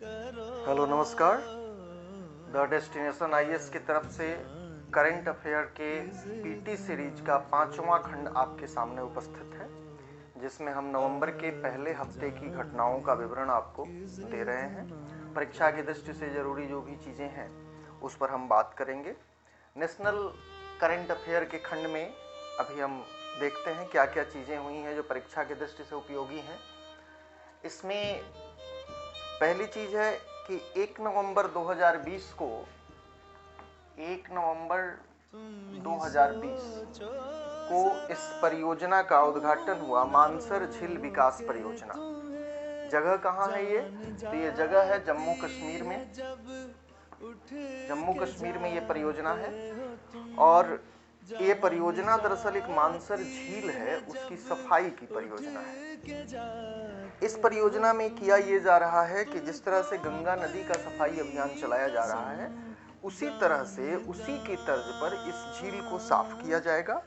Hello नमस्कार। The destination IAS की तरफ से करंट अफेयर के पीटी सीरीज का 5वां खंड आपके सामने उपस्थित है, जिसमें हम नवंबर के पहले हफ्ते की घटनाओं का विवरण आपको दे रहे हैं। परीक्षा की दृष्टि से जरूरी जो भी चीज़ें हैं उस पर हम बात करेंगे। नेशनल करंट अफेयर के खंड में अभी हम देखते हैं क्या क्या चीज़ें हुई हैं जो परीक्षा की दृष्टि से उपयोगी हैं। इसमें पहली चीज़ है कि 1 नवंबर 2020 को 1 नवंबर 2020 को इस परियोजना का उद्घाटन हुआ, मानसर झील विकास परियोजना। जगह कहाँ है ये? तो ये जगह है जम्मू कश्मीर में। जम्मू कश्मीर में ये परियोजना है और ये परियोजना दरअसल एक मानसर झील है, उसकी सफाई की परियोजना है। इस परियोजना में किया ये जा रहा है कि जिस तरह से गंगा नदी का सफाई अभियान चलाया जा रहा है, उसी तरह से उसी की तर्ज पर इस झील को साफ किया जाएगा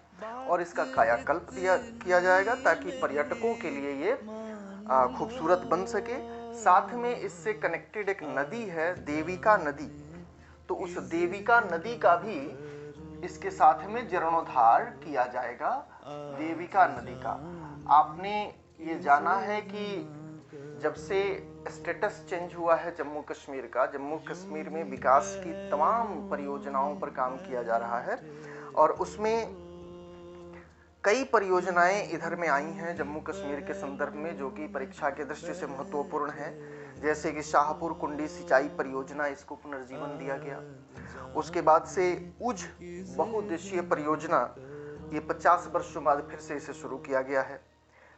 और इसका कायाकल्प किया जाएगा ताकि पर्यटकों के लिए ये खूबसूरत बन सके। साथ में इससे कनेक्टेड एक नदी है, देविका नदी, तो उस देविका नदी का भी इसके साथ में जीर्णोद्धार किया जाएगा। देविका नदी का आपने ये जाना है कि जब से स्टेटस चेंज हुआ है जम्मू कश्मीर का, जम्मू कश्मीर में विकास की तमाम परियोजनाओं पर काम किया जा रहा है और उसमें कई परियोजनाएं इधर में आई हैं जम्मू कश्मीर के संदर्भ में, जो कि परीक्षा की दृष्टि से महत्वपूर्ण है। जैसे कि शाहपुर कुंडी सिंचाई परियोजना, इसको पुनर्जीवन दिया गया। उसके बाद से उज बहुउद्देशीय परियोजना, ये 50 वर्षों बाद फिर से इसे शुरू किया गया है।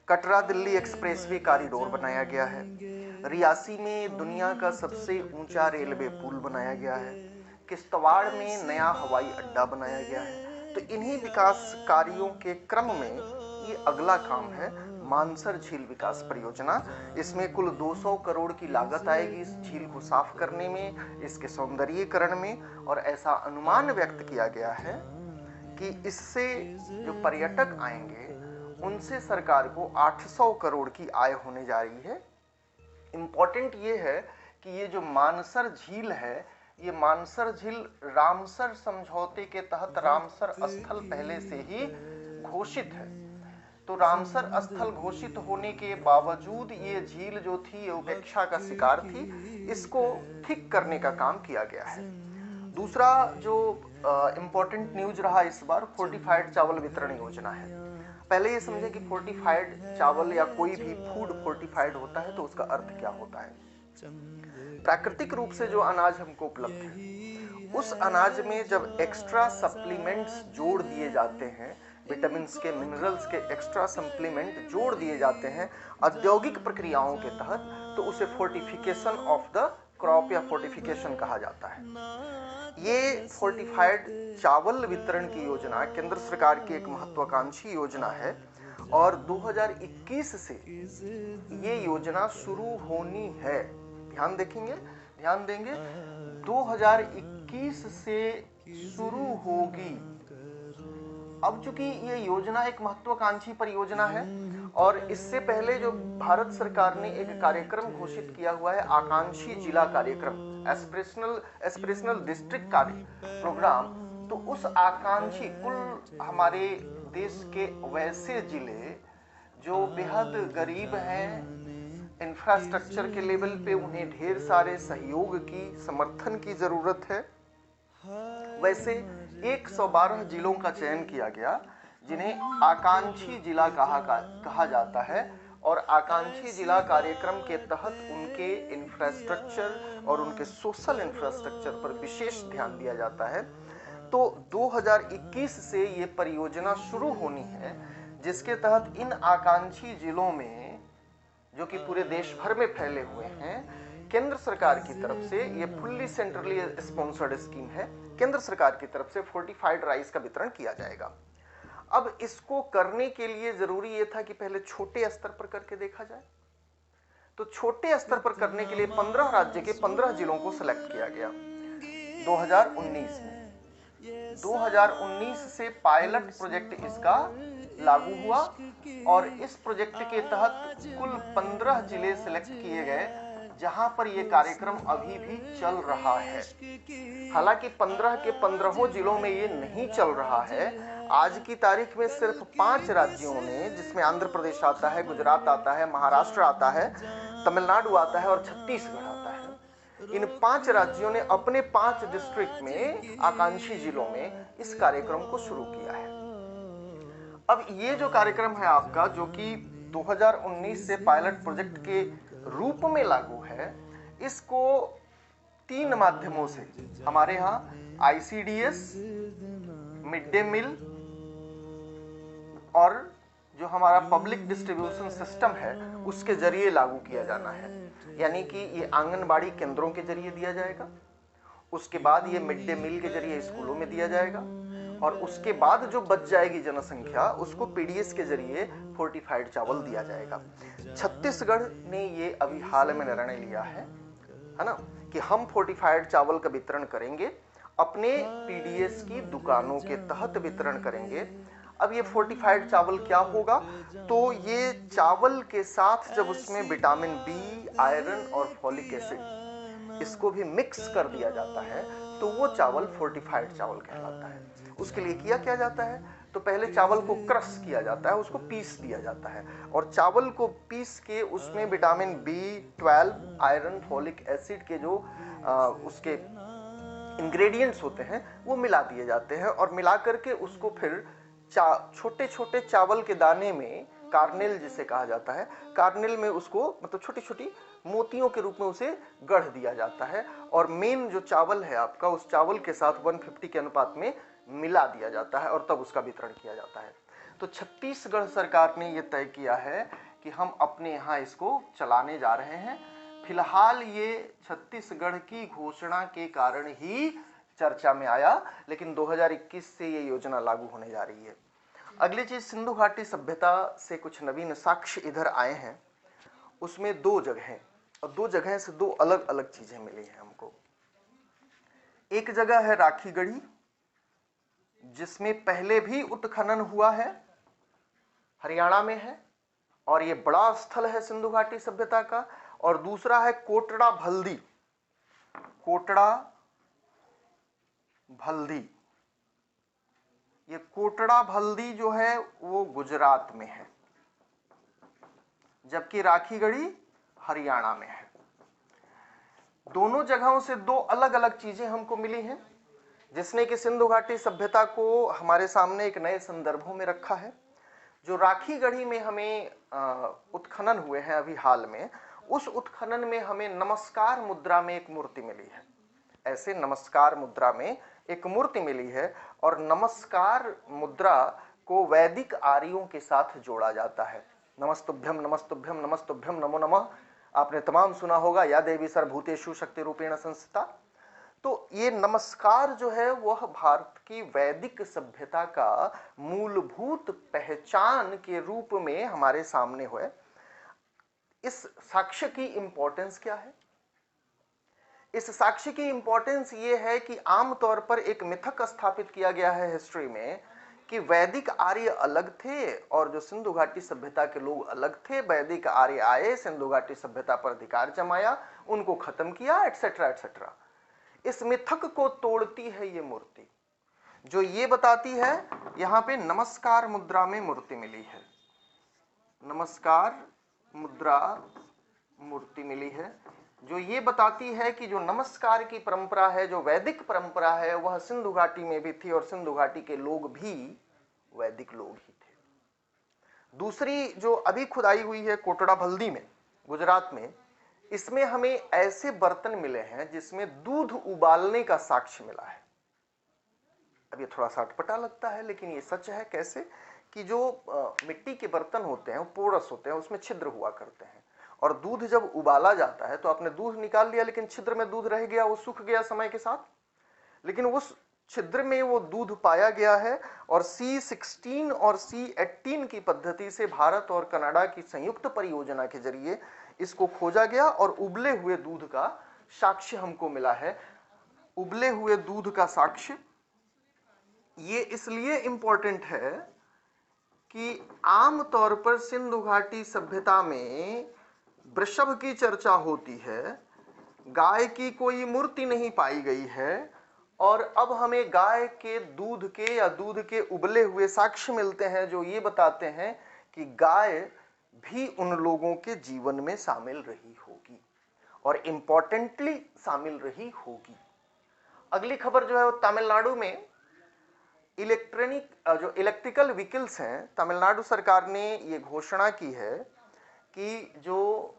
कटरा दिल्ली एक्सप्रेसवे कॉरिडोर बनाया गया है। रियासी में दुनिया का सबसे ऊंचा रेलवे पुल बनाया गया है। किश्तवाड़ में नया हवाई अड्डा बनाया गया है। तो इन्हीं विकास कार्यों के क्रम में ये अगला काम है, मानसर झील विकास परियोजना। इसमें कुल 200 करोड़ की लागत आएगी इस झील को साफ करने में, इसके सौंदर्यीकरण में, और ऐसा अनुमान व्यक्त किया गया है कि इससे जो पर्यटक आएंगे उनसे सरकार को 800 करोड़ की आय होने जा रही है। इंपॉर्टेंट ये है कि ये जो मानसर झील है, ये मानसर झील रामसर समझौते के तहत रामसर स्थल पहले से ही घोषित है। तो रामसर स्थल घोषित होने के बावजूद ये झील जो थी ये उपेक्षा का शिकार थी, इसको ठीक करने का काम किया गया है। दूसरा जो इंपॉर्टेंट न्यूज रहा इस बार, फोर्टिफाइड चावल वितरण योजना है। पहले ये समझे कि फोर्टिफाइड चावल या कोई भी फूड फोर्टिफाइड होता है तो उसका अर्थ क्या होता है। प्राकृतिक रूप से जो अनाज हमको उपलब्ध है, उस अनाज में जब एक्स्ट्रा सप्लीमेंट्स जोड़ दिए जाते हैं, विटामिन के, मिनरल्स के एक्स्ट्रा सप्लीमेंट जोड़ दिए जाते हैं औद्योगिक प्रक्रियाओं के तहत, तो उसे फोर्टिफिकेशन ऑफ द क्रॉप या फोर्टिफिकेशन कहा जाता है। ये फोर्टिफाइड चावल वितरण की योजना केंद्र सरकार की एक महत्वाकांक्षी योजना है और 2021 से ये योजना शुरू होनी है। ध्यान देंगे 2021 से शुरू होगी। अब चूंकि ये योजना एक महत्वाकांक्षी परियोजना है और इससे पहले जो भारत सरकार ने एक कार्यक्रम घोषित किया हुआ है, आकांक्षी जिला कार्यक्रम, एस्पिरेशनल डिस्ट्रिक्ट प्रोग्राम, तो उस आकांक्षी कुल हमारे देश के वैसे जिले जो बेहद गरीब हैं, इंफ्रास्ट्रक्चर के लेवल पे उन्हें ढेर सारे सहयोग की, समर्थन की जरूरत है, वैसे 112 जिलों का चयन किया गया जिन्हें आकांक्षी जिला कहा जाता है और आकांक्षी जिला कार्यक्रम के तहत उनके इंफ्रास्ट्रक्चर और उनके सोशल इंफ्रास्ट्रक्चर पर विशेष ध्यान दिया जाता है। तो 2021 से ये परियोजना शुरू होनी है, जिसके तहत इन आकांक्षी जिलों में, जो कि पूरे देश भर में फैले हुए हैं, केंद्र सरकार की तरफ से ये फुल्ली सेंट्रली स्पॉन्सर्ड स्कीम है, केंद्र सरकार की तरफ से फोर्टिफाइड राइस का वितरण किया जाएगा। अब इसको करने के लिए जरूरी ये था कि पहले छोटे स्तर पर करके देखा जाए। तो छोटे स्तर पर करने के लिए 15 राज्य के 15 जिलों को सिलेक्ट किया गया 2019 में। 2019 से पायलट प्रोजेक्ट इसका लागू हुआ और इस प्रोजेक्ट के तहत कुल 15 जिले सिलेक्ट किए गए जहां पर ये कार्यक्रम अभी भी चल रहा है। हालांकि 15 के 15 जिलों में ये नहीं चल रहा है। आज की तारीख में सिर्फ 5 राज्यों ने, जिसमें आंध्र प्रदेश आता है, गुजरात आता है, महाराष्ट्र आता है, तमिलनाडु आता है और छत्तीसगढ़ आता है, इन 5 राज्यों ने अपने 5 डिस्ट्रिक्ट में, आकांक्षी जिलों में इस कार्यक्रम को शुरू किया है। अब ये जो कार्यक्रम है आपका, जो कि 2019 से पायलट प्रोजेक्ट के रूप में लागू है, इसको 3 माध्यमों से हमारे यहाँ ICDS, मिड डे मील और जो हमारा पब्लिक डिस्ट्रीब्यूशन सिस्टम है उसके जरिए लागू किया जाना है। यानी कि ये आंगनबाड़ी केंद्रों के जरिए दिया जाएगा, उसके बाद ये मिड डे मील के जरिए स्कूलों में दिया जाएगा, और उसके बाद जो बच जाएगी जनसंख्या उसको PDS के जरिए फोर्टिफाइड चावल दिया जाएगा। छत्तीसगढ़ ने ये अभी हाल में निर्णय लिया है ना, कि हम फोर्टिफाइड चावल का वितरण करेंगे, अपने PDS की दुकानों के तहत वितरण करेंगे। अब ये फोर्टिफाइड चावल क्या होगा, तो ये चावल के साथ जब उसमें विटामिन B, आयरन और फॉलिक एसिड इसको भी मिक्स कर दिया जाता है तो वो चावल फोर्टिफाइड चावल कहलाता है। उसके लिए क्या जाता है, तो पहले चावल को क्रश किया जाता है, उसको पीस दिया जाता है, और चावल को पीस के उसमें vitamin B12, iron, folic acid के जो उसके इंग्रेडिएंट्स होते हैं वो मिला दिए जाते हैं, और मिला करके उसको फिर छोटे छोटे चावल के दाने में, कार्नेल जिसे कहा जाता है, कार्नेल में उसको मतलब छोटी छोटी मोतियों के रूप में उसे गढ़ दिया जाता है, और मेन जो चावल है आपका, उस चावल के साथ 150 के अनुपात में मिला दिया जाता है और तब उसका वितरण किया जाता है। तो छत्तीसगढ़ सरकार ने यह तय किया है कि हम अपने यहाँ इसको चलाने जा रहे हैं। फिलहाल ये छत्तीसगढ़ की घोषणा के कारण ही चर्चा में आया, लेकिन 2021 से ये योजना लागू होने जा रही है। अगली चीज, सिंधु घाटी सभ्यता से कुछ नवीन साक्ष्य इधर आए हैं। उसमें 2 जगहें, और 2 जगह से 2 अलग अलग चीजें मिली हैं हमको। एक जगह है राखीगढ़ी, जिसमें पहले भी उत्खनन हुआ है, हरियाणा में है, और ये बड़ा स्थल है सिंधु घाटी सभ्यता का। और दूसरा है कोटड़ा भल्दी। कोटड़ा भल्दी, ये कोटड़ा भल्दी जो है वो गुजरात में है, जबकि राखीगढ़ी हरियाणा में है। दोनों जगहों से 2 अलग अलग चीजें हमको मिली हैं, जिसने कि सिंधु घाटी सभ्यता को हमारे सामने एक नए संदर्भों में रखा है। जो राखीगढ़ी में हमें उत्खनन हुए हैं अभी हाल में, उस उत्खनन में हमें नमस्कार मुद्रा में एक मूर्ति मिली है। ऐसे नमस्कार मुद्रा में एक मूर्ति मिली है, और नमस्कार मुद्रा को वैदिक आर्यों के साथ जोड़ा जाता है। नमस्तुभ्यम नमस्तुभ्यम नमस्तुभ्यम नमो नमः, आपने तमाम सुना होगा, या देवी सर्वभूतेषु शक्ति रूपेण संस्थिता। तो ये नमस्कार जो है वह भारत की वैदिक सभ्यता का मूलभूत पहचान के रूप में हमारे सामने हुए। इस साक्ष्य की इंपॉर्टेंस क्या है? इस साक्ष्य की इंपॉर्टेंस ये है कि आमतौर पर एक मिथक स्थापित किया गया है हिस्ट्री में कि वैदिक आर्य अलग थे और जो सिंधु घाटी सभ्यता के लोग अलग थे। वैदिक आर्य आए, सिंधु घाटी सभ्यता पर अधिकार जमाया, उनको खत्म किया, एटसेट्रा एटसेट्रा। इस मिथक को तोड़ती है ये मूर्ति, जो ये बताती है, यहाँ पे नमस्कार मुद्रा में मूर्ति मिली है, नमस्कार मुद्रा मूर्ति मिली है, जो ये बताती है कि जो नमस्कार की परंपरा है, जो वैदिक परंपरा है, वह सिंधु घाटी में भी थी और सिंधु घाटी के लोग भी वैदिक लोग ही थे। दूसरी जो अभी खुदाई हुई है कोटड़ा भल्दी में, गुजरात में, इसमें हमें ऐसे बर्तन मिले हैं जिसमें दूध उबालने का साक्ष्य मिला है। अब ये थोड़ा सा अटपटा लगता है, लेकिन ये सच है। कैसे कि जो मिट्टी के बर्तन होते हैं, वो पोरस होते हैं, उसमें छिद्र हुआ करते हैं, और दूध जब उबाला जाता है तो आपने दूध निकाल लिया, लेकिन छिद्र में दूध रह गया, वो सूख गया समय के साथ, लेकिन उस छिद्र में वो दूध पाया गया है। और C16 और C18 की पद्धति से भारत और कनाडा की संयुक्त परियोजना के जरिए इसको खोजा गया और उबले हुए दूध का साक्ष्य हमको मिला है। उबले हुए दूध का साक्ष्य ये इसलिए इंपॉर्टेंट है कि आमतौर पर सिंधु घाटी सभ्यता में वृषभ की चर्चा होती है, गाय की कोई मूर्ति नहीं पाई गई है, और अब हमें गाय के दूध के या दूध के उबले हुए साक्ष्य मिलते हैं जो ये बताते हैं कि गाय भी उन लोगों के जीवन में शामिल रही होगी और इम्पोर्टेंटली शामिल रही होगी। अगली खबर जो है वो तमिलनाडु में जो इलेक्ट्रिकल व्हीकल्स हैं, तमिलनाडु सरकार ने ये घोषणा की है कि जो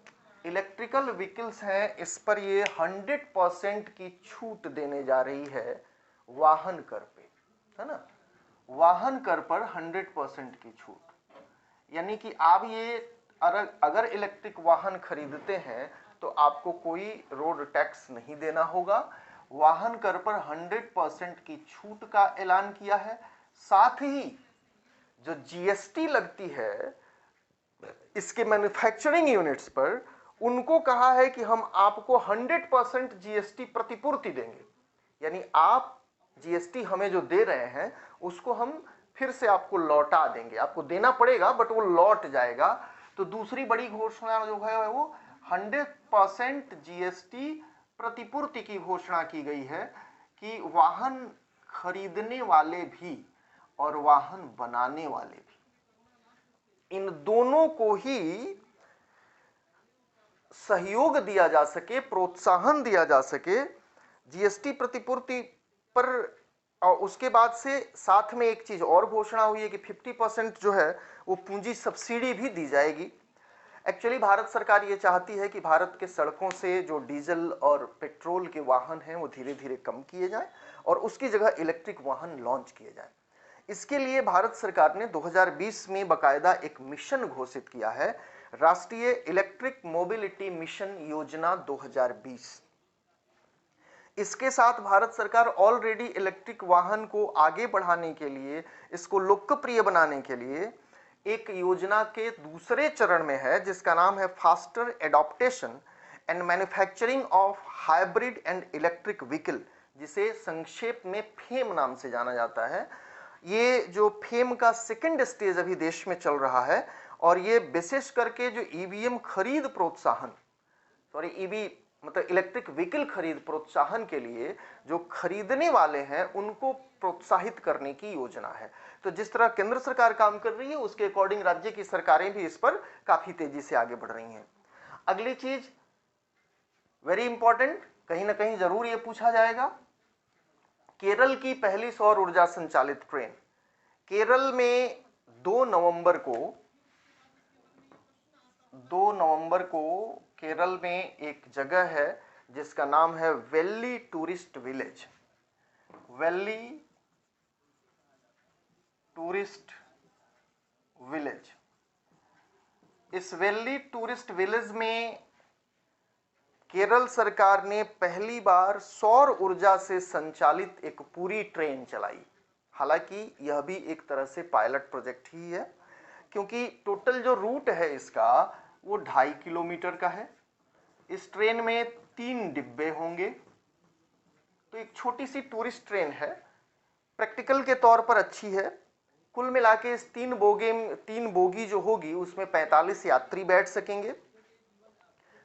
इलेक्ट्रिकल व्हीकल्स हैं इस पर ये 100% की छूट देने जा रही है वाहन कर पे, है ना। वाहन कर पर 100% की छूट, यानी कि आप ये अगर इलेक्ट्रिक वाहन खरीदते हैं तो आपको कोई रोड टैक्स नहीं देना होगा। वाहन कर पर 100% की छूट का ऐलान किया है। साथ ही जो जीएसटी लगती है इसके मैन्युफैक्चरिंग यूनिट्स पर, उनको कहा है कि हम आपको 100% जीएसटी प्रतिपूर्ति देंगे, यानी आप जीएसटी हमें जो दे रहे हैं उसको हम फिर से आपको लौटा देंगे। आपको देना पड़ेगा बट वो लौट जाएगा। तो दूसरी बड़ी घोषणा जो है वो 100% जीएसटी प्रतिपूर्ति की घोषणा की गई है कि वाहन खरीदने वाले भी और वाहन बनाने वाले भी, इन दोनों को ही सहयोग दिया जा सके, प्रोत्साहन दिया जा सके जीएसटी प्रतिपूर्ति पर। और उसके बाद से साथ में एक चीज और घोषणा हुई है कि 50% जो है वो पूंजी सब्सिडी भी दी जाएगी। एक्चुअली भारत सरकार ये चाहती है कि भारत के सड़कों से जो डीजल और पेट्रोल के वाहन हैं वो धीरे धीरे कम किए जाएं और उसकी जगह इलेक्ट्रिक वाहन लॉन्च किए जाएं। इसके लिए भारत सरकार ने 2020 में बाकायदा एक मिशन घोषित किया है, राष्ट्रीय इलेक्ट्रिक मोबिलिटी मिशन योजना 2020। इसके साथ भारत सरकार ऑलरेडी इलेक्ट्रिक वाहन को आगे बढ़ाने के लिए, इसको लोकप्रिय बनाने के लिए एक योजना के दूसरे चरण में है जिसका नाम है faster adaptation and manufacturing of hybrid and electric vehicle, जिसे संक्षेप में फेम नाम से जाना जाता है। ये जो फेम का सेकंड स्टेज अभी देश में चल रहा है और ये विशेष करके जो ईवीएम खरीद प्रोत्साहन, ईवी मतलब इलेक्ट्रिक व्हीकल खरीद प्रोत्साहन के लिए जो खरीदने वाले हैं उनको प्रोत्साहित करने की योजना है। तो जिस तरह केंद्र सरकार काम कर रही है उसके अकॉर्डिंग राज्य की सरकारें भी इस पर काफी तेजी से आगे बढ़ रही हैं। अगली चीज वेरी इंपॉर्टेंट, कहीं ना कहीं जरूर ये पूछा जाएगा, केरल की पहली सौर ऊर्जा संचालित ट्रेन। केरल में 2 नवंबर को केरल में एक जगह है जिसका नाम है valley tourist village. Valley tourist village, इस वैली टूरिस्ट विलेज में केरल सरकार ने पहली बार सौर ऊर्जा से संचालित एक पूरी ट्रेन चलाई। हालांकि यह भी एक तरह से पायलट प्रोजेक्ट ही है, क्योंकि टोटल जो रूट है इसका वो 2.5 किलोमीटर का है। इस ट्रेन में 3 डिब्बे होंगे, तो एक छोटी सी टूरिस्ट ट्रेन है, प्रैक्टिकल के तौर पर अच्छी है। कुल मिला के इस 3 बोगी जो होगी उसमें 45 यात्री बैठ सकेंगे।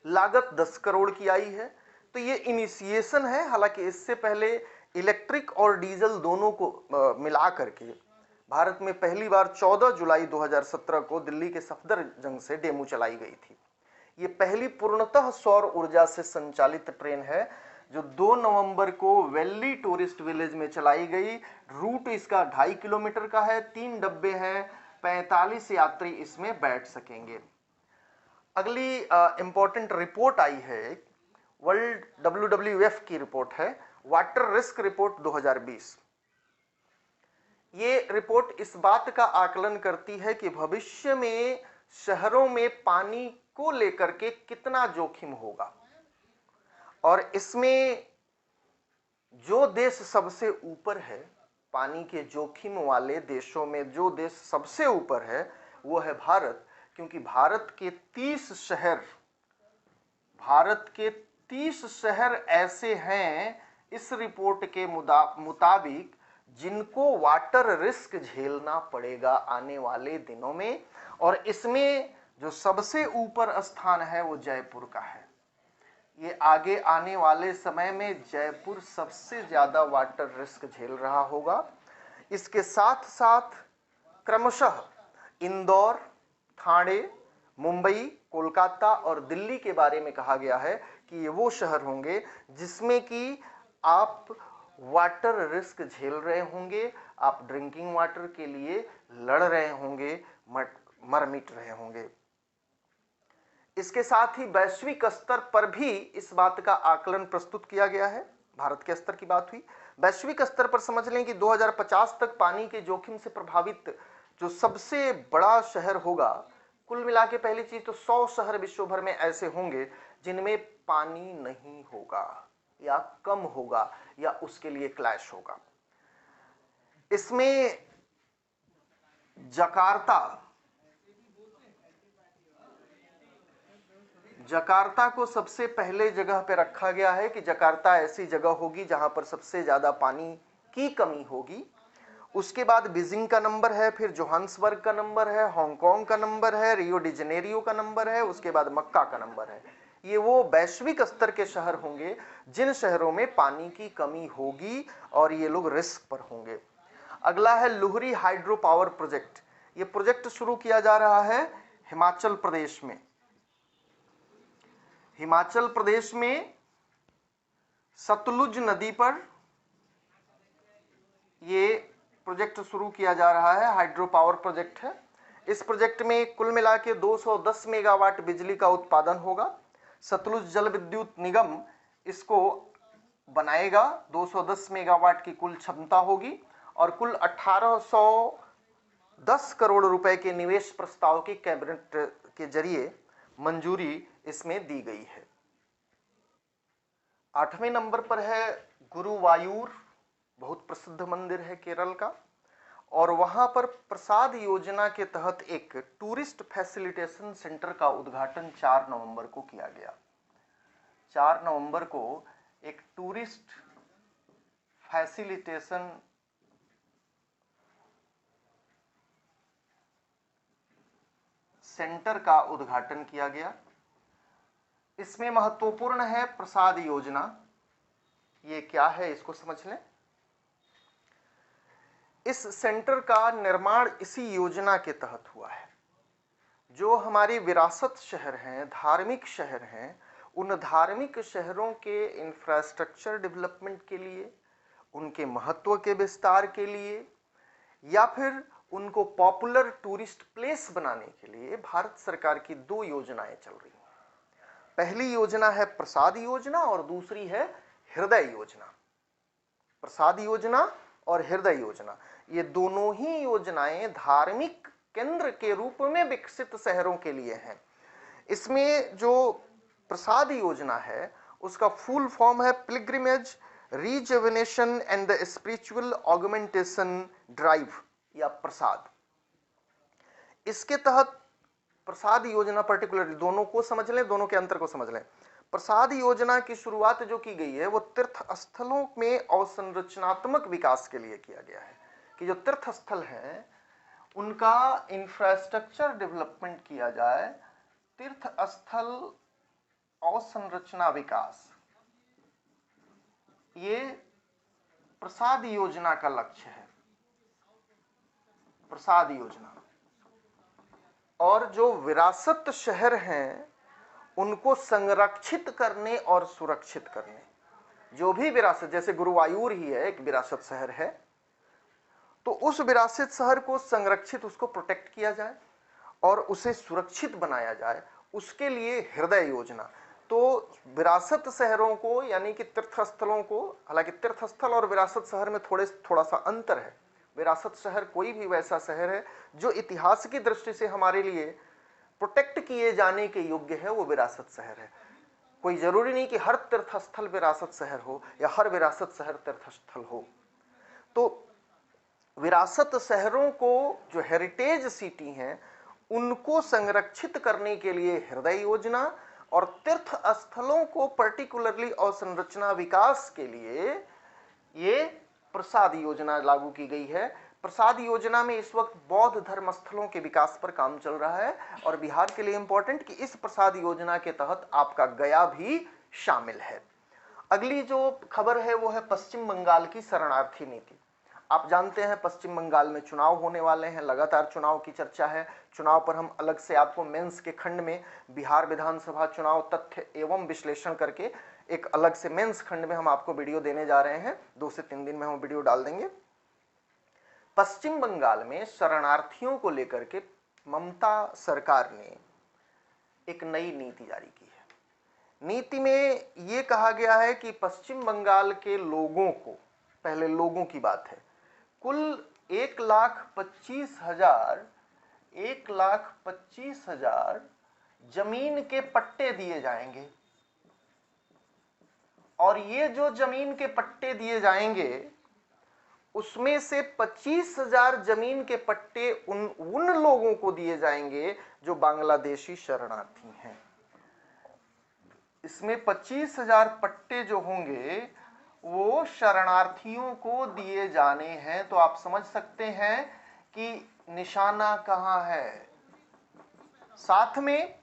लागत 10 करोड़ की आई है। तो ये इनिशिएशन है, हालांकि इससे पहले इलेक्ट्रिक और डीजल दोनों को मिला करके भारत में पहली बार 14 जुलाई 2017 को दिल्ली के सफदरजंग से डेमू चलाई गई थी। ये पहली पूर्णतः सौर ऊर्जा से संचालित ट्रेन है जो 2 नवंबर को वैली टूरिस्ट विलेज में चलाई गई। रूट इसका 2.5 किलोमीटर का है, 3 डब्बे हैं, 45 यात्री इसमें बैठ सकेंगे। अगली इंपॉर्टेंट रिपोर्ट आई है, वर्ल्ड WWF की रिपोर्ट है, वाटर रिस्क रिपोर्ट 2020। ये रिपोर्ट इस बात का आकलन करती है कि भविष्य में शहरों में पानी को लेकर के कितना जोखिम होगा, और इसमें जो देश सबसे ऊपर है, पानी के जोखिम वाले देशों में जो देश सबसे ऊपर है वो है भारत, क्योंकि भारत के 30 शहर ऐसे हैं इस रिपोर्ट के मुताबिक जिनको वाटर रिस्क झेलना पड़ेगा आने वाले दिनों में। और इसमें जो सबसे ऊपर स्थान है वो जयपुर का है। ये आगे आने वाले समय में जयपुर सबसे ज्यादा वाटर रिस्क झेल रहा होगा। इसके साथ साथ क्रमशः इंदौर, ठाणे, मुंबई, कोलकाता और दिल्ली के बारे में कहा गया है कि ये वो शहर होंगे जिसमें कि आप वाटर रिस्क झेल रहे होंगे, आप ड्रिंकिंग वाटर के लिए लड़ रहे होंगे, मर मिट रहे होंगे। इसके साथ ही वैश्विक स्तर पर भी इस बात का आकलन प्रस्तुत किया गया है। भारत के स्तर की बात हुई, वैश्विक स्तर पर समझ लें कि 2050 तक पानी के जोखिम से प्रभावित जो सबसे बड़ा शहर होगा, कुल मिला के पहली चीज तो 100 शहर विश्व भर में ऐसे होंगे जिनमें पानी नहीं होगा या कम होगा या उसके लिए क्लैश होगा। इसमें जकार्ता को सबसे पहले जगह पे रखा गया है कि जकार्ता ऐसी जगह होगी जहां पर सबसे ज्यादा पानी की कमी होगी। उसके बाद बीजिंग का नंबर है, फिर जोहान्सबर्ग का नंबर है, हांगकांग का नंबर है, रियो डी जेनेरियो का नंबर है, उसके बाद मक्का का नंबर है। ये वो वैश्विक स्तर के शहर होंगे जिन शहरों में पानी की कमी होगी और ये लोग रिस्क पर होंगे। अगला है लुहरी हाइड्रो पावर प्रोजेक्ट। ये प्रोजेक्ट शुरू किया जा रहा है हिमाचल प्रदेश में। हिमाचल प्रदेश में सतलुज नदी पर ये प्रोजेक्ट शुरू किया जा रहा है, हाइड्रो पावर प्रोजेक्ट है। इस प्रोजेक्ट में कुल मिला के 210 मेगावाट बिजली का उत्पादन होगा। सतलुज जल विद्युत निगम इसको बनाएगा, 210 मेगावाट की कुल क्षमता होगी और कुल 1810 करोड़ रुपए के निवेश प्रस्ताव की कैबिनेट के जरिए मंजूरी इसमें दी गई है। 8वें नंबर पर है गुरुवायूर, बहुत प्रसिद्ध मंदिर है केरल का, और वहां पर प्रसाद योजना के तहत एक टूरिस्ट फैसिलिटेशन सेंटर का उद्घाटन 4 नवंबर को किया गया। 4 नवंबर को एक टूरिस्ट फैसिलिटेशन सेंटर का उद्घाटन किया गया। इसमें महत्वपूर्ण है प्रसाद योजना। ये क्या है इसको समझ लें। इस सेंटर का निर्माण इसी योजना के तहत हुआ है। जो हमारे विरासत शहर हैं, धार्मिक शहर हैं, उन धार्मिक शहरों के इंफ्रास्ट्रक्चर डेवलपमेंट के लिए, उनके महत्व के विस्तार के लिए, या फिर उनको पॉपुलर टूरिस्ट प्लेस बनाने के लिए भारत सरकार की 2 योजनाएं चल रही हैं। पहली योजना है प्रसाद योजना और दूसरी है हृदय योजना। प्रसाद योजना और हृदय योजना, ये दोनों ही योजनाएं धार्मिक केंद्र के रूप में विकसित शहरों के लिए हैं। इसमें जो प्रसाद योजना है उसका फुल फॉर्म है pilgrimage rejuvenation and the spiritual augmentation drive या प्रसाद। इसके तहत प्रसाद योजना पर्टिकुलरली, दोनों को समझ लें, दोनों के अंतर को समझ लें। प्रसाद योजना की शुरुआत जो की गई है वो तीर्थ स्थलों में अवसंरचनात्मक विकास के लिए किया गया है कि जो तीर्थ स्थल हैं उनका इंफ्रास्ट्रक्चर डेवलपमेंट किया जाए। तीर्थ स्थल अवसंरचना विकास, ये प्रसाद योजना का लक्ष्य है। प्रसाद योजना। और जो विरासत शहर हैं उनको संरक्षित करने और सुरक्षित करने, जो भी विरासत, जैसे गुरुवायूर ही है एक विरासत शहर है, तो उस विरासत शहर को संरक्षित, उसको प्रोटेक्ट किया जाए और उसे सुरक्षित बनाया जाए, उसके लिए हृदय योजना। तो विरासत शहरों को यानी कि तीर्थ स्थलों को, हालांकि तीर्थ स्थल और विरासत शहर में थोड़ा सा अंतर है। विरासत शहर कोई भी वैसा शहर है जो इतिहास की दृष्टि से हमारे लिए प्रोटेक्ट किए जाने के योग्य है, वो विरासत शहर है। कोई जरूरी नहीं कि हर तीर्थ स्थल विरासत शहर हो या हर विरासत शहर तीर्थ स्थल हो। तो विरासत शहरों को, जो हेरिटेज सिटी हैं, उनको संरक्षित करने के लिए हृदय योजना और तीर्थ स्थलों को पर्टिकुलरली अवसंरचना विकास के लिए ये प्रसाद योजना लागू की गई है। प्रसाद योजना में इस वक्त बौद्ध धर्म स्थलों के विकास पर काम चल रहा है और बिहार के लिए इंपॉर्टेंट कि इस प्रसाद योजना के तहत आपका गया भी शामिल है। अगली जो खबर है वो है पश्चिम बंगाल की शरणार्थी नीति। आप जानते हैं पश्चिम बंगाल में चुनाव होने वाले हैं, लगातार चुनाव की चर्चा है। चुनाव पर हम अलग से आपको मेंस के खंड में बिहार विधानसभा चुनाव तथ्य एवं विश्लेषण करके एक अलग से मेंस खंड में हम आपको वीडियो देने जा रहे हैं। 2 से 3 दिन में हम वीडियो डाल देंगे। पश्चिम बंगाल में शरणार्थियों को लेकर के ममता सरकार ने एक नई नीति जारी की है। नीति में यह कहा गया है कि पश्चिम बंगाल के लोगों को, पहले लोगों की बात है, कुल 1,25,000 जमीन के पट्टे दिए जाएंगे और ये जो जमीन के पट्टे दिए जाएंगे उसमें से 25,000 जमीन के पट्टे उन लोगों को दिए जाएंगे जो बांग्लादेशी शरणार्थी हैं। इसमें 25,000 पट्टे जो होंगे वो शरणार्थियों को दिए जाने हैं। तो आप समझ सकते हैं कि निशाना कहां है। साथ में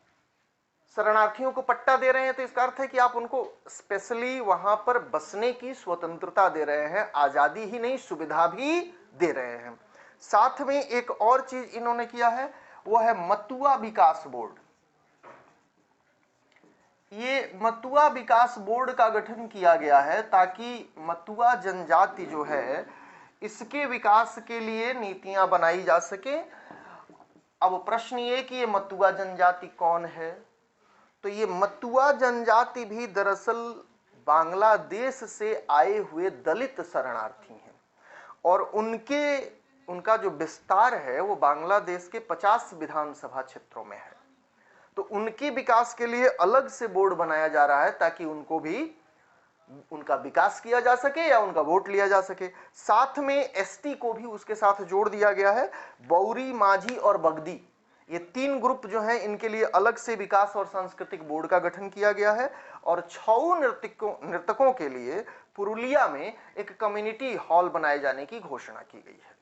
शरणार्थियों को पट्टा दे रहे हैं तो इसका अर्थ है कि आप उनको स्पेशली वहां पर बसने की स्वतंत्रता दे रहे हैं, आजादी ही नहीं सुविधा भी दे रहे हैं। साथ में एक और चीज इन्होंने किया है वो है मतुआ विकास बोर्ड। ये मतुआ विकास बोर्ड का गठन किया गया है ताकि मतुआ जनजाति जो है इसके विकास के लिए नीतियां बनाई जा सके। अब प्रश्न ये कि ये मतुआ जनजाति कौन है, तो ये मतुआ जनजाति भी दरअसल बांग्लादेश से आए हुए दलित शरणार्थी हैं और उनका जो विस्तार है वो बांग्लादेश के 50 विधानसभा क्षेत्रों में है। तो उनके विकास के लिए अलग से बोर्ड बनाया जा रहा है ताकि उनको भी उनका विकास किया जा सके या उनका वोट लिया जा सके। साथ में एसटी को भी उसके साथ जोड़ दिया गया है। बौरी, माझी और बगदी, ये 3 ग्रुप जो हैं इनके लिए अलग से विकास और सांस्कृतिक बोर्ड का गठन किया गया है। और छऊ नर्तकों के लिए पुरुलिया में एक कम्युनिटी हॉल बनाए जाने की घोषणा की गई है।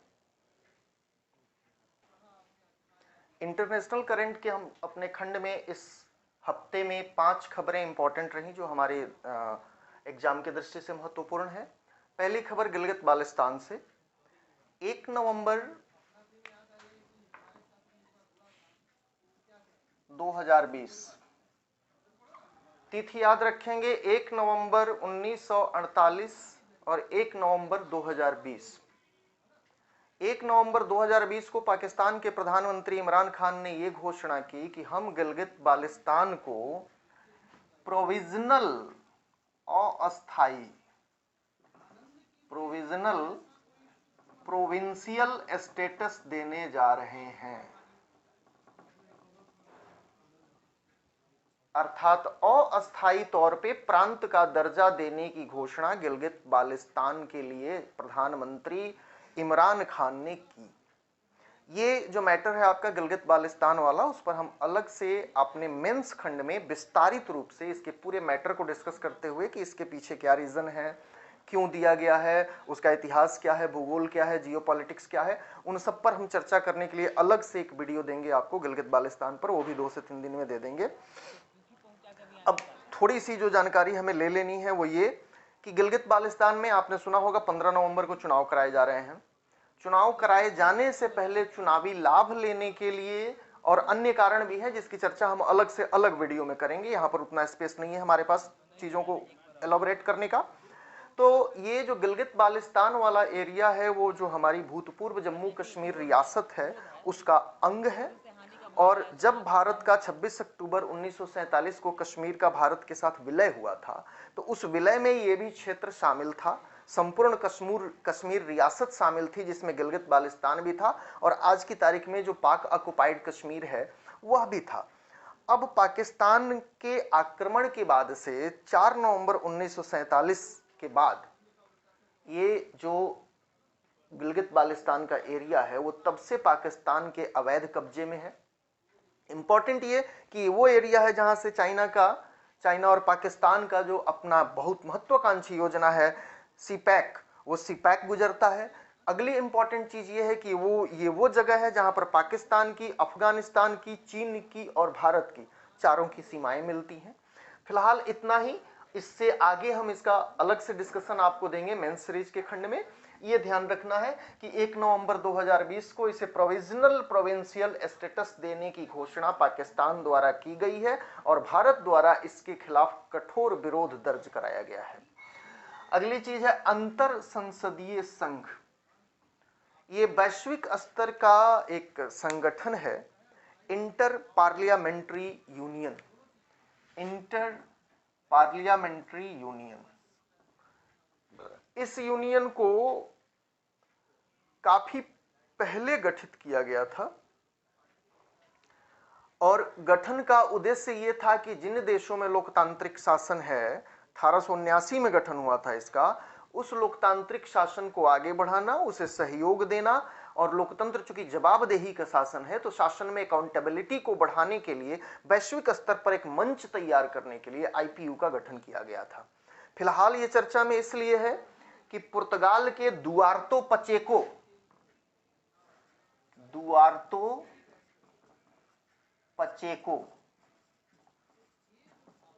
इंटरनेशनल करंट के हम अपने खंड में इस हफ्ते में 5 खबरें इंपॉर्टेंट रही जो हमारे एग्जाम की दृष्टि से महत्वपूर्ण है। पहली खबर गिलगित बाल्टिस्तान से 1 नवंबर 2020, तिथि याद रखेंगे 1 नवंबर 1948 और 1 नवंबर 2020। 1 नवंबर 2020 को पाकिस्तान के प्रधानमंत्री इमरान खान ने यह घोषणा की कि हम गिलगित बाल्टिस्तान को प्रोविजनल अस्थाई प्रोविंशियल स्टेटस देने जा रहे हैं। अर्थात अस्थायी तौर पे प्रांत का दर्जा देने की घोषणा गिलगित बाल्टिस्तान के लिए प्रधानमंत्री इमरान खान ने की। ये जो मैटर है आपका गिलगित बाल्टिस्तान वाला, उस पर हम अलग से अपने मेंस खंड में विस्तारित रूप से इसके पूरे मैटर को डिस्कस करते हुए कि इसके पीछे क्या रीजन है, क्यों दिया गया है, उसका इतिहास क्या है, भूगोल क्या है, जियोपॉलिटिक्स क्या है, उन सब पर हम चर्चा करने के लिए अलग से एक वीडियो देंगे आपको गिलगित बाल्टिस्तान पर, वो भी 2 से 3 दिन में दे देंगे। अब थोड़ी सी जो जानकारी हमें ले लेनी है वो ये कि गिलगित बाल्टिस्तान में आपने सुना होगा 15 नवंबर को चुनाव कराए जा रहे हैं। चुनाव कराए जाने से पहले चुनावी लाभ लेने के लिए और अन्य कारण भी है जिसकी चर्चा हम अलग से अलग वीडियो में करेंगे। यहाँ पर उतना स्पेस नहीं है हमारे पास चीजों को एलोबरेट करने का। तो ये जो गिलगित बाल्टिस्तान वाला एरिया है वो जो हमारी भूतपूर्व जम्मू कश्मीर रियासत है उसका अंग है। और जब भारत का 26 अक्टूबर 1947 को कश्मीर का भारत के साथ विलय हुआ था तो उस विलय में ये भी क्षेत्र शामिल था। संपूर्ण कश्मीर रियासत शामिल थी जिसमें गिलगित बाल्टिस्तान भी था और आज की तारीख में जो पाक ऑक्युपाइड कश्मीर है वह भी था। अब पाकिस्तान के आक्रमण के बाद से 4 नवंबर 1947 के बाद ये जो गिलगित बाल्टिस्तान का एरिया है वो तब से पाकिस्तान के अवैध कब्जे में है। इंपॉर्टेंट ये कि वो एरिया है जहां से चाइना और पाकिस्तान का जो अपना बहुत महत्वाकांक्षी योजना है सीपैक, वो सीपैक गुजरता है। अगली इंपॉर्टेंट चीज ये है कि ये वो जगह है जहां पर पाकिस्तान की, अफगानिस्तान की, चीन की और भारत की चारों की सीमाएं मिलती हैं। फिलहाल इतना ही। इससे आगे हम इसका अलग से डिस्कशन आपको देंगे मेंस सीरीज के खंड में। ये ध्यान रखना है कि 1 नवंबर 2020 को इसे प्रोविजनल प्रोविंशियल स्टेटस देने की घोषणा पाकिस्तान द्वारा की गई है और भारत द्वारा इसके खिलाफ कठोर विरोध दर्ज कराया गया है। अगली चीज है अंतर संसदीय संघ। ये वैश्विक स्तर का एक संगठन है, inter parliamentary union. Inter parliamentary union, इस यूनियन को काफी पहले गठित किया गया था और गठन का उद्देश्य यह था कि जिन देशों में लोकतांत्रिक शासन है, 1879 में गठन हुआ था इसका, उस लोकतांत्रिक शासन को आगे बढ़ाना, उसे सहयोग देना। और लोकतंत्र चूंकि जवाबदेही का शासन है, तो शासन में अकाउंटेबिलिटी को बढ़ाने के लिए वैश्विक स्तर पर एक मंच तैयार करने के लिए आईपीयू का गठन किया गया था। फिलहाल ये चर्चा में इसलिए है कि पुर्तगाल के दुआर्तो पचेको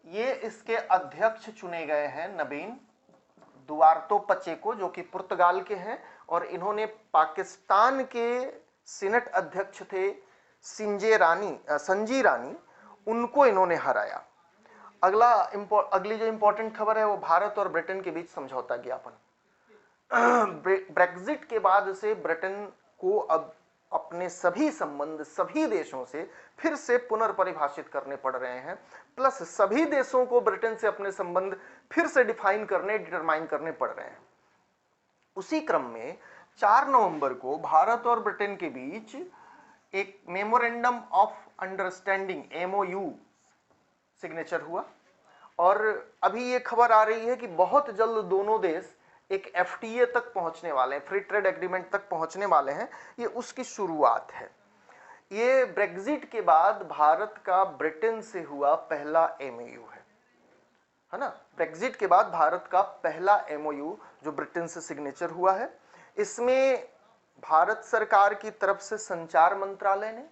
ये इसके अध्यक्ष चुने गए हैं, नवीन दुआर्तो पचेको, जो कि पुर्तगाल के हैं। और इन्होंने पाकिस्तान के सीनेट अध्यक्ष थे संजी रानी, उनको इन्होंने हराया। अगली जो इंपॉर्टेंट खबर है वो भारत और ब्रिटेन के बीच समझौता ज्ञापन। ब्रेक्जिट के बाद से ब्रिटेन को अब अपने सभी संबंध सभी देशों से फिर से पुनर्परिभाषित करने पड़ रहे हैं, प्लस सभी देशों को ब्रिटेन से अपने संबंध फिर से डिटरमाइन करने पड़ रहे हैं। उसी क्रम में 4 नवंबर को भारत और ब्रिटेन के बीच एक memorandum of understanding MOU signature हुआ और अभी ये खबर आ रही है कि बहुत जल्द दोनों देश एक FTA तक पहुंचने वाले हैं, फ्री ट्रेड एग्रीमेंट तक पहुंचने वाले हैं। ये उसकी शुरुआत है। ये ब्रेक्जिट के बाद भारत का ब्रिटेन से हुआ पहला MOU है ना। ब्रेक्जिट के बाद भारत का पहला MOU जो ब्रिटेन से सिग्नेचर हुआ है। इसमें भारत सरकार की तरफ से संचार मंत्रालय ने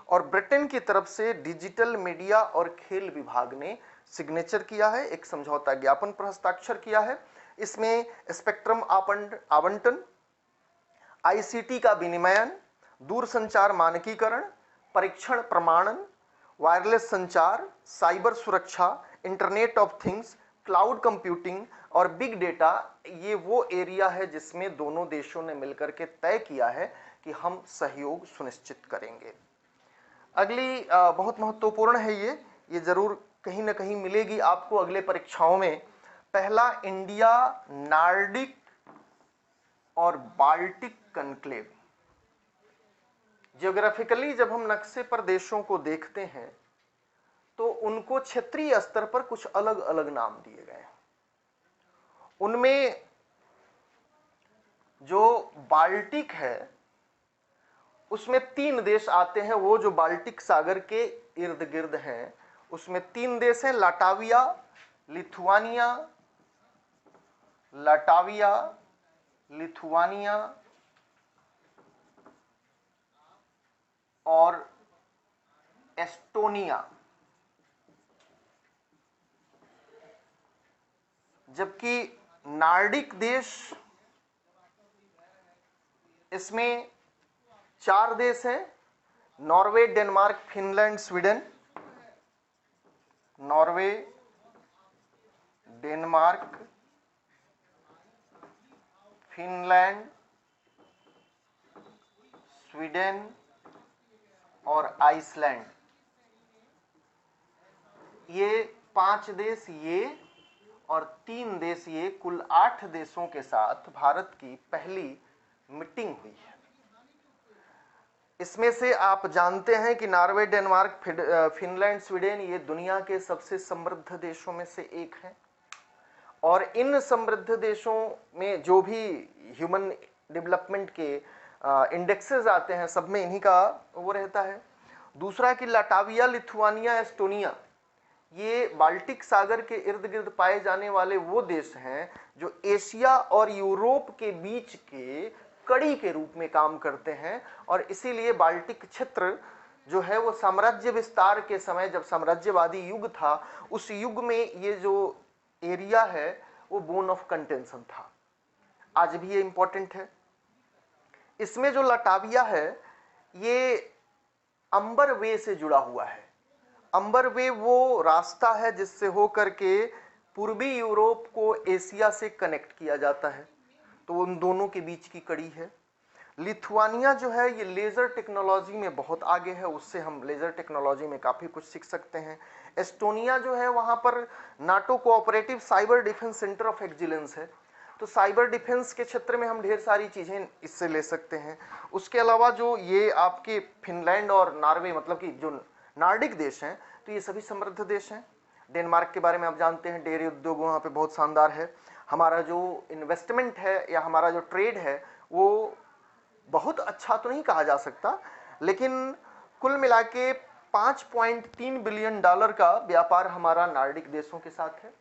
और ब्रिटेन की तरफ से डिजिटल मीडिया और खेल विभाग ने सिग्नेचर किया है, एक समझौता ज्ञापन पर हस्ताक्षर किया है। इसमें स्पेक्ट्रम आवंटन, ICT का विनिमयन, दूरसंचार मानकीकरण, परीक्षण प्रमाणन, वायरलेस संचार, साइबर सुरक्षा, internet of things, cloud computing और बिग डेटा, ये वो एरिया है जिसमें दोनों देशों ने मिलकर के तय किया है कि हम सहयोग सुनिश्चित करेंगे। अगली बहुत महत्वपूर्ण है ये जरूर कहीं ना कहीं मिलेगी आपको अगले परीक्षाओं में। पहला इंडिया नार्डिक और बाल्टिक कनक्लेव। जियोग्राफिकली जब हम नक्शे पर देशों को देखते हैं तो उनको क्षेत्रीय स्तर पर कुछ अलग अलग नाम दिए गए हैं। उनमें जो बाल्टिक है उसमें 3 देश आते हैं, वो जो बाल्टिक सागर के इर्द गिर्द हैं उसमें 3 देश हैं, लिथुआनिया और एस्टोनिया। जबकि नार्डिक देश, इसमें 4 देश हैं, Norway, Denmark, Finland, Sweden. Norway, Denmark, Finland, Sweden और आइसलैंड। ये 5 देश ये और 3 देश ये, कुल 8 देशों के साथ भारत की पहली मीटिंग हुई है। इसमें से आप जानते हैं कि नॉर्वे, डेनमार्क, फिनलैंड, स्वीडन ये दुनिया के सबसे समृद्ध देशों में से एक है और इन समृद्ध देशों में जो भी ह्यूमन डेवलपमेंट के इंडेक्सेस आते हैं सब में इन्हीं का वो रहता है। दूसरा कि लाटविया, लिथुआनिया, एस्टोनिया ये बाल्टिक सागर के इर्द गिर्द पाए जाने वाले वो देश हैं जो एशिया और यूरोप के बीच के कड़ी के रूप में काम करते हैं। और इसीलिए बाल्टिक क्षेत्र जो है वो साम्राज्य विस्तार के समय, जब साम्राज्यवादी युग था, उस युग में ये जो एरिया है वो बोन ऑफ कंटेंशन था। आज भी ये इंपॉर्टेंट है। इसमें जो लटाविया है ये अंबर वे से जुड़ा हुआ है। अंबर वे वो रास्ता है जिससे होकर के पूर्वी यूरोप को एशिया से कनेक्ट किया जाता है, तो उन दोनों के बीच की कड़ी है। लिथुआनिया जो है ये लेजर टेक्नोलॉजी में बहुत आगे है, उससे हम लेजर टेक्नोलॉजी में काफी कुछ सीख सकते हैं। एस्टोनिया जो है वहां पर NATO cooperative cyber defence centre of excellence है, तो साइबर डिफेंस के क्षेत्र में हम ढेर सारी चीजें इससे ले सकते हैं। उसके अलावा जो ये आपके फिनलैंड और नॉर्वे, मतलब कि जो नॉर्डिक देश हैं, तो ये सभी समृद्ध देश हैं। डेनमार्क के बारे में आप जानते हैं, डेयरी उद्योग वहाँ पे बहुत शानदार है। हमारा जो इन्वेस्टमेंट है या हमारा जो ट्रेड है वो बहुत अच्छा तो नहीं कहा जा सकता, लेकिन कुल मिला के 5.3 बिलियन डॉलर का व्यापार हमारा नॉर्डिक देशों के साथ है।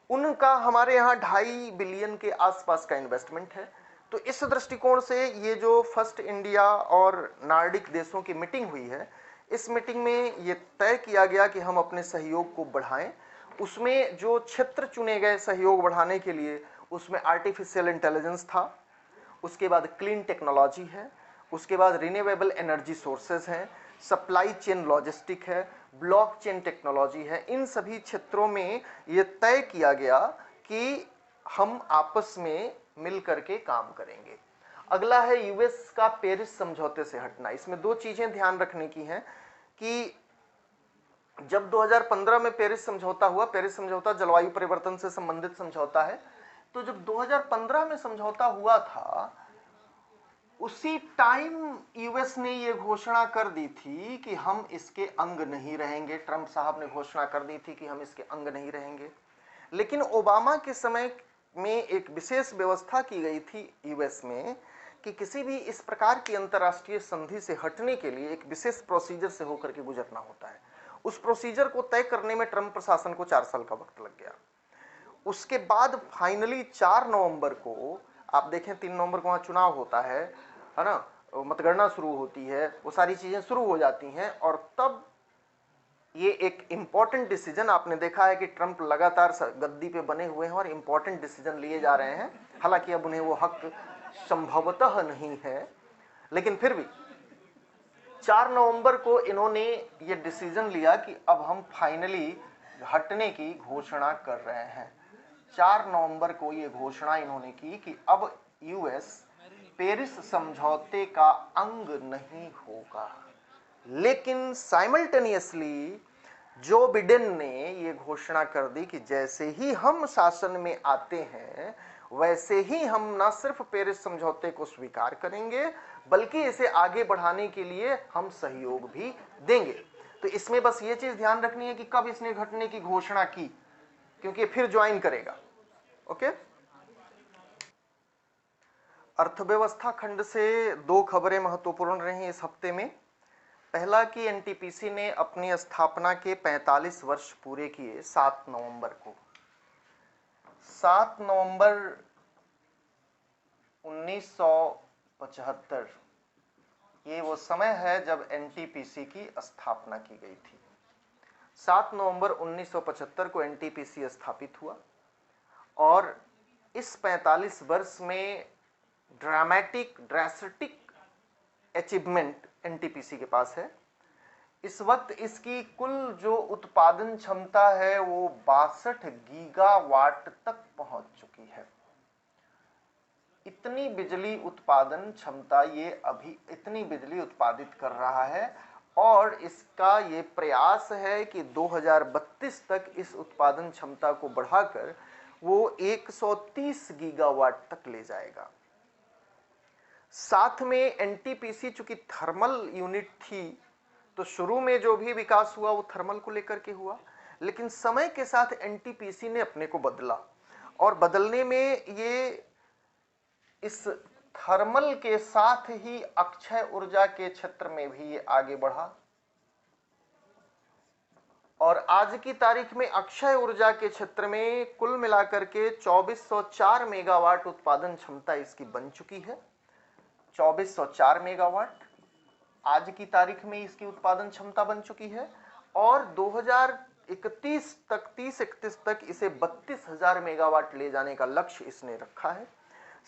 उनका हमारे यहाँ 2.5 बिलियन के आसपास का इन्वेस्टमेंट है। तो इस दृष्टिकोण से ये जो फर्स्ट इंडिया और नॉर्डिक देशों की मीटिंग हुई है, इस मीटिंग में ये तय किया गया कि हम अपने सहयोग को बढ़ाएं। उसमें जो क्षेत्र चुने गए सहयोग बढ़ाने के लिए, उसमें आर्टिफिशियल इंटेलिजेंस था, उसके बाद क्लीन टेक्नोलॉजी है, उसके बाद रिन्यूएबल एनर्जी सोर्सेज हैं, सप्लाई चेन लॉजिस्टिक है, ब्लॉकचेन टेक्नोलॉजी है। इन सभी क्षेत्रों में ये तय किया गया कि हम आपस में मिल करके काम करेंगे। अगला है यूएस का पेरिस समझौते से हटना। इसमें दो चीजें ध्यान रखने की हैं कि जब 2015 में पेरिस समझौता हुआ, पेरिस समझौता जलवायु परिवर्तन से संबंधित समझौता है, तो जब 2015 में समझौता हुआ था, उसी टाइम यूएस ने यह घोषणा कर दी थी कि हम इसके अंग नहीं रहेंगे। ट्रंप साहब ने घोषणा कर दी थी कि हम इसके अंग नहीं रहेंगे। लेकिन ओबामा के समय में एक विशेष व्यवस्था की गई थी यूएस में कि किसी भी इस प्रकार की अंतर्राष्ट्रीय संधि से हटने के लिए एक विशेष प्रोसीजर से होकर के गुजरना होता है। उस प्रोसीजर को तय करने में ट्रंप प्रशासन को 4 साल का वक्त लग गया। उसके बाद फाइनली 4 नवंबर को, आप देखें 3 नवंबर को वहां चुनाव होता है ना, मतगणना शुरू होती है, वो सारी चीजें शुरू हो जाती हैं, और तब ये एक इंपॉर्टेंट डिसीजन, आपने देखा है कि ट्रंप लगातार गद्दी पे बने हुए हैं और इंपॉर्टेंट डिसीजन लिए जा रहे हैं। हालांकि अब उन्हें वो हक संभवतः नहीं है, लेकिन फिर भी 4 नवंबर को इन्होंने ये डिसीजन लिया कि अब हम फाइनली हटने की घोषणा कर रहे हैं। 4 नवंबर को ये घोषणा इन्होंने की कि अब यूएस पेरिस समझौते का अंग नहीं होगा। लेकिन साइमल्टेनियसली जो बिडेन ने ये घोषणा कर दी कि जैसे ही हम शासन में आते हैं वैसे ही हम न सिर्फ पेरिस समझौते को स्वीकार करेंगे बल्कि इसे आगे बढ़ाने के लिए हम सहयोग भी देंगे। तो इसमें बस ये चीज ध्यान रखनी है कि कब इसने घटने की घोषणा की, क्योंकि फिर ज्वाइन करेगा। ओके, अर्थव्यवस्था खंड से 2 खबरें महत्वपूर्ण रही इस हफ्ते में। पहला कि एनटीपीसी ने अपनी स्थापना के 45 वर्ष पूरे किए 7 नवंबर को। 7 नवंबर 1975 ये वो समय है जब एनटीपीसी की स्थापना की गई थी। 7 नवंबर 1975 को एनटीपीसी स्थापित हुआ और इस 45 वर्ष में ड्रास्टिक अचीवमेंट एनटीपीसी के पास है। इस वक्त इसकी कुल जो उत्पादन क्षमता है वो 62 गीगावाट तक पहुंच चुकी है। इतनी बिजली उत्पादन क्षमता, ये अभी इतनी बिजली उत्पादित कर रहा है और इसका ये प्रयास है कि 2032 तक इस उत्पादन क्षमता को बढ़ाकर वो 130 गीगावाट तक ले जाएगा। साथ में एनटीपीसी चूंकि थर्मल यूनिट थी, तो शुरू में जो भी विकास हुआ वो थर्मल को लेकर के हुआ, लेकिन समय के साथ एनटीपीसी ने अपने को बदला और बदलने में ये इस थर्मल के साथ ही अक्षय ऊर्जा के क्षेत्र में भी ये आगे बढ़ा। और आज की तारीख में अक्षय ऊर्जा के क्षेत्र में कुल मिलाकर के 2404 मेगावाट उत्पादन क्षमता इसकी बन चुकी है। 2404 मेगावाट आज की तारीख में इसकी उत्पादन क्षमता बन चुकी है और 2031 तक 30-31 तक इसे 32,000 मेगावाट ले जाने का लक्ष्य इसने रखा है।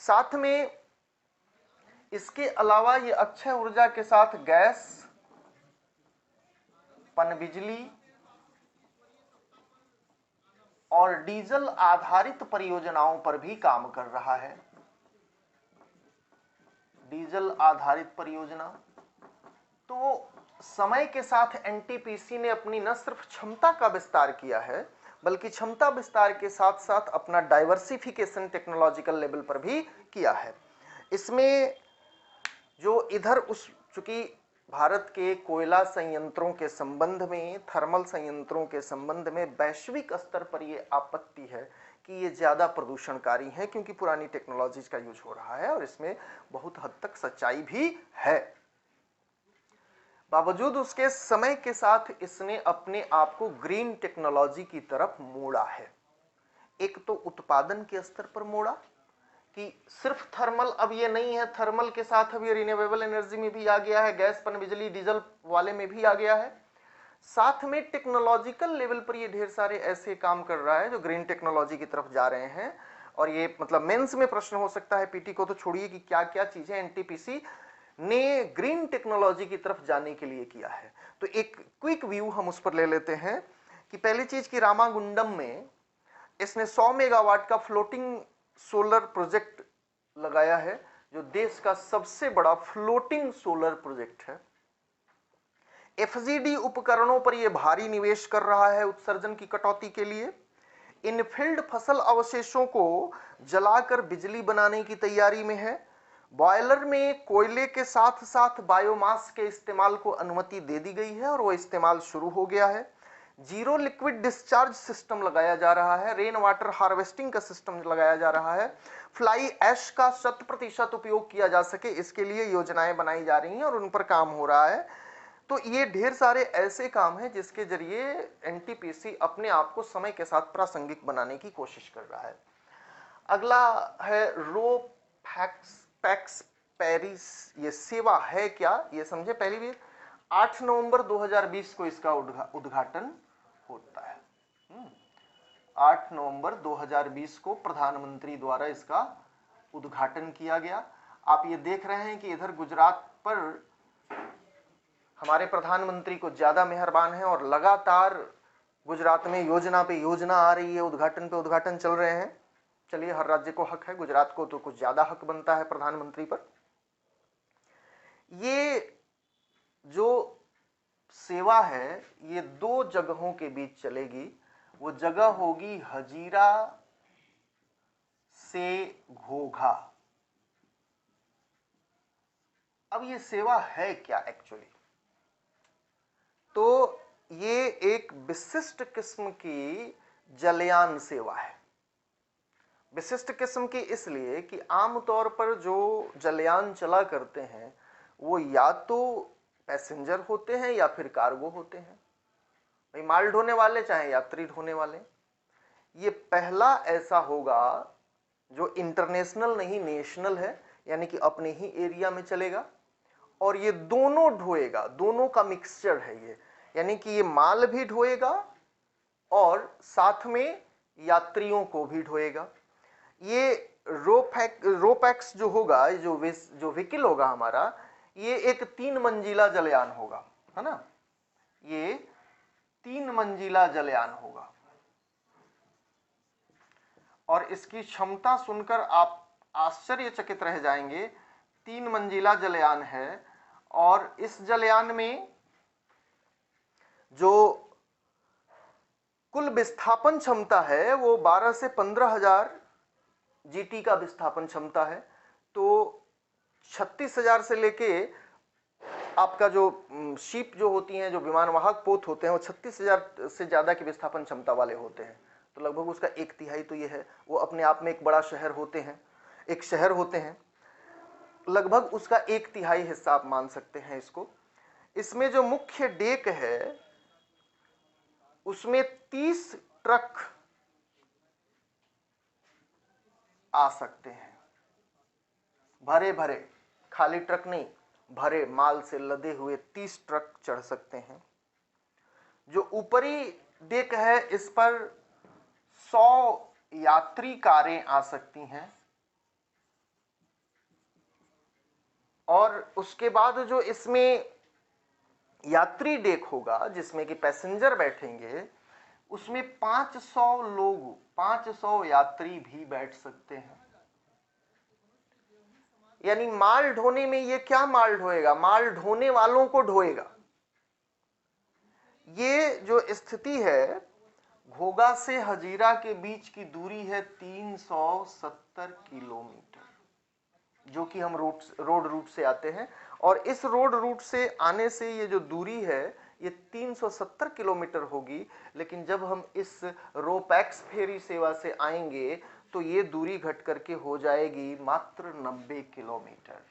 साथ में इसके अलावा ये अक्षय ऊर्जा के साथ गैस, पनबिजली और डीजल आधारित परियोजनाओं पर भी काम कर रहा है। डीजल आधारित परियोजना, तो समय के साथ एनटीपीसी ने अपनी न सिर्फ क्षमता का विस्तार किया है बल्कि क्षमता विस्तार के साथ साथ अपना डाइवर्सिफिकेशन टेक्नोलॉजिकल लेवल पर भी किया है। इसमें जो इधर उस चूंकि भारत के कोयला संयंत्रों के संबंध में, थर्मल संयंत्रों के संबंध में वैश्विक स्तर पर यह आपत्ति है कि ये ज्यादा प्रदूषणकारी है क्योंकि पुरानी टेक्नोलॉजीज का यूज हो रहा है और इसमें बहुत हद तक सच्चाई भी है। बावजूद उसके समय के साथ इसने अपने आप को ग्रीन टेक्नोलॉजी की तरफ मोड़ा है। एक तो उत्पादन के स्तर पर मोड़ा कि सिर्फ थर्मल अब ये नहीं है, थर्मल के साथ अब ये रिन्यूएबल एनर्जी में भी आ गया है, गैस, पनबिजली, डीजल वाले में भी आ गया है। साथ में टेक्नोलॉजिकल लेवल पर ये ढेर सारे ऐसे काम कर रहा है जो ग्रीन टेक्नोलॉजी की तरफ जा रहे हैं। और ये मतलब मेंस में प्रश्न हो सकता है, पीटी को तो छोड़िए, कि क्या क्या चीजें एनटीपीसी ने ग्रीन टेक्नोलॉजी की तरफ जाने के लिए किया है। तो एक क्विक व्यू हम उस पर ले लेते हैं कि पहली चीज की रामागुंडम में इसने 100 मेगावाट का फ्लोटिंग सोलर प्रोजेक्ट लगाया है जो देश का सबसे बड़ा फ्लोटिंग सोलर प्रोजेक्ट है। एफजीडी उपकरणों पर यह भारी निवेश कर रहा है उत्सर्जन की कटौती के लिए। इनफील्ड फसल अवशेषों को जलाकर बिजली बनाने की तैयारी में है। बॉयलर में कोयले के साथ साथ बायोमास के इस्तेमाल को अनुमति दे दी गई है और वो इस्तेमाल शुरू हो गया है। जीरो लिक्विड डिस्चार्ज सिस्टम लगाया जा रहा है। रेन वाटर हार्वेस्टिंग का सिस्टम लगाया जा रहा है। फ्लाई ऐश का 100% उपयोग किया जा सके इसके लिए योजनाएं बनाई जा रही हैं और उन पर काम हो रहा है। तो ये ढेर सारे ऐसे काम हैं जिसके जरिए एनटीपीसी अपने आप को समय के साथ प्रासंगिक बनाने की कोशिश कर रहा है। अगला है रोपैक्स पेरिस। ये सेवा है क्या, ये समझे। पहली बार 8 नवंबर 2020 को इसका उद्घाटन होता है। 8 नवंबर 2020 को प्रधानमंत्री द्वारा इसका उद्घाटन किया गया। आप ये देख रहे हैं कि इधर गुजरात पर हमारे प्रधानमंत्री को ज्यादा मेहरबान है और लगातार गुजरात में योजना पे योजना आ रही है, उद्घाटन पे उद्घाटन चल रहे हैं। चलिए, हर राज्य को हक है, गुजरात को तो कुछ ज्यादा हक बनता है प्रधानमंत्री पर। ये जो सेवा है ये 2 जगहों के बीच चलेगी। वो जगह होगी हजीरा से घोघा। अब ये सेवा है क्या एक्चुअली, तो ये एक विशिष्ट किस्म की जलयान सेवा है। विशिष्ट किस्म की इसलिए कि आमतौर पर जो जलयान चला करते हैं वो या तो पैसेंजर होते हैं या फिर कार्गो होते हैं, भाई माल ढोने वाले चाहे यात्री ढोने वाले। ये पहला ऐसा होगा जो इंटरनेशनल नहीं नेशनल है, यानी कि अपने ही एरिया में चलेगा और ये दोनों ढोएगा, दोनों का मिक्सचर है ये, यानी कि ये माल भी ढोएगा और साथ में यात्रियों को भी ढोएगा। ये रोपैक्स जो होगा, जो व्हीकल होगा हमारा, ये एक 3 मंजिला जलयान होगा, है ना। ये 3 मंजिला जलयान होगा और इसकी क्षमता सुनकर आप आश्चर्यचकित रह जाएंगे। 3 मंजिला जलयान है और इस जलयान में जो कुल विस्थापन क्षमता है वो 12 से 15,000 जीटी का विस्थापन क्षमता है। तो 36,000 से लेके आपका जो शिप जो होती हैं, जो विमानवाहक पोत होते हैं, वो 36,000 से ज्यादा की विस्थापन क्षमता वाले होते हैं। तो लगभग उसका 1/3 तो ये है, वो अपने आप में एक बड़ा शहर होते हैं, एक शहर होते हैं। लगभग उसका 1/3 हिस्सा आप मान सकते हैं इसको। इसमें जो मुख्य डेक है उसमें 30 ट्रक आ सकते हैं, भरे भरे, खाली ट्रक नहीं, भरे माल से लदे हुए 30 ट्रक चढ़ सकते हैं। जो ऊपरी डेक है इस पर 100 यात्री कारें आ सकती हैं, और उसके बाद जो इसमें यात्री डेक होगा जिसमें कि पैसेंजर बैठेंगे, उसमें 500 लोग, 500 यात्री भी बैठ सकते हैं। यानी माल ढोने में ये क्या माल ढोएगा? माल ढोने वालों को ढोएगा। ये जो स्थिति है, घोगा से हजीरा के बीच की दूरी है 370 किलोमीटर, जो कि हम रोड रूट से आते हैं, और इस रोड रूट से आने से ये जो दूरी है ये 370 किलोमीटर होगी। लेकिन जब हम इस रोपैक्स फेरी सेवा से आएंगे तो ये दूरी घट करके हो जाएगी मात्र 90 किलोमीटर।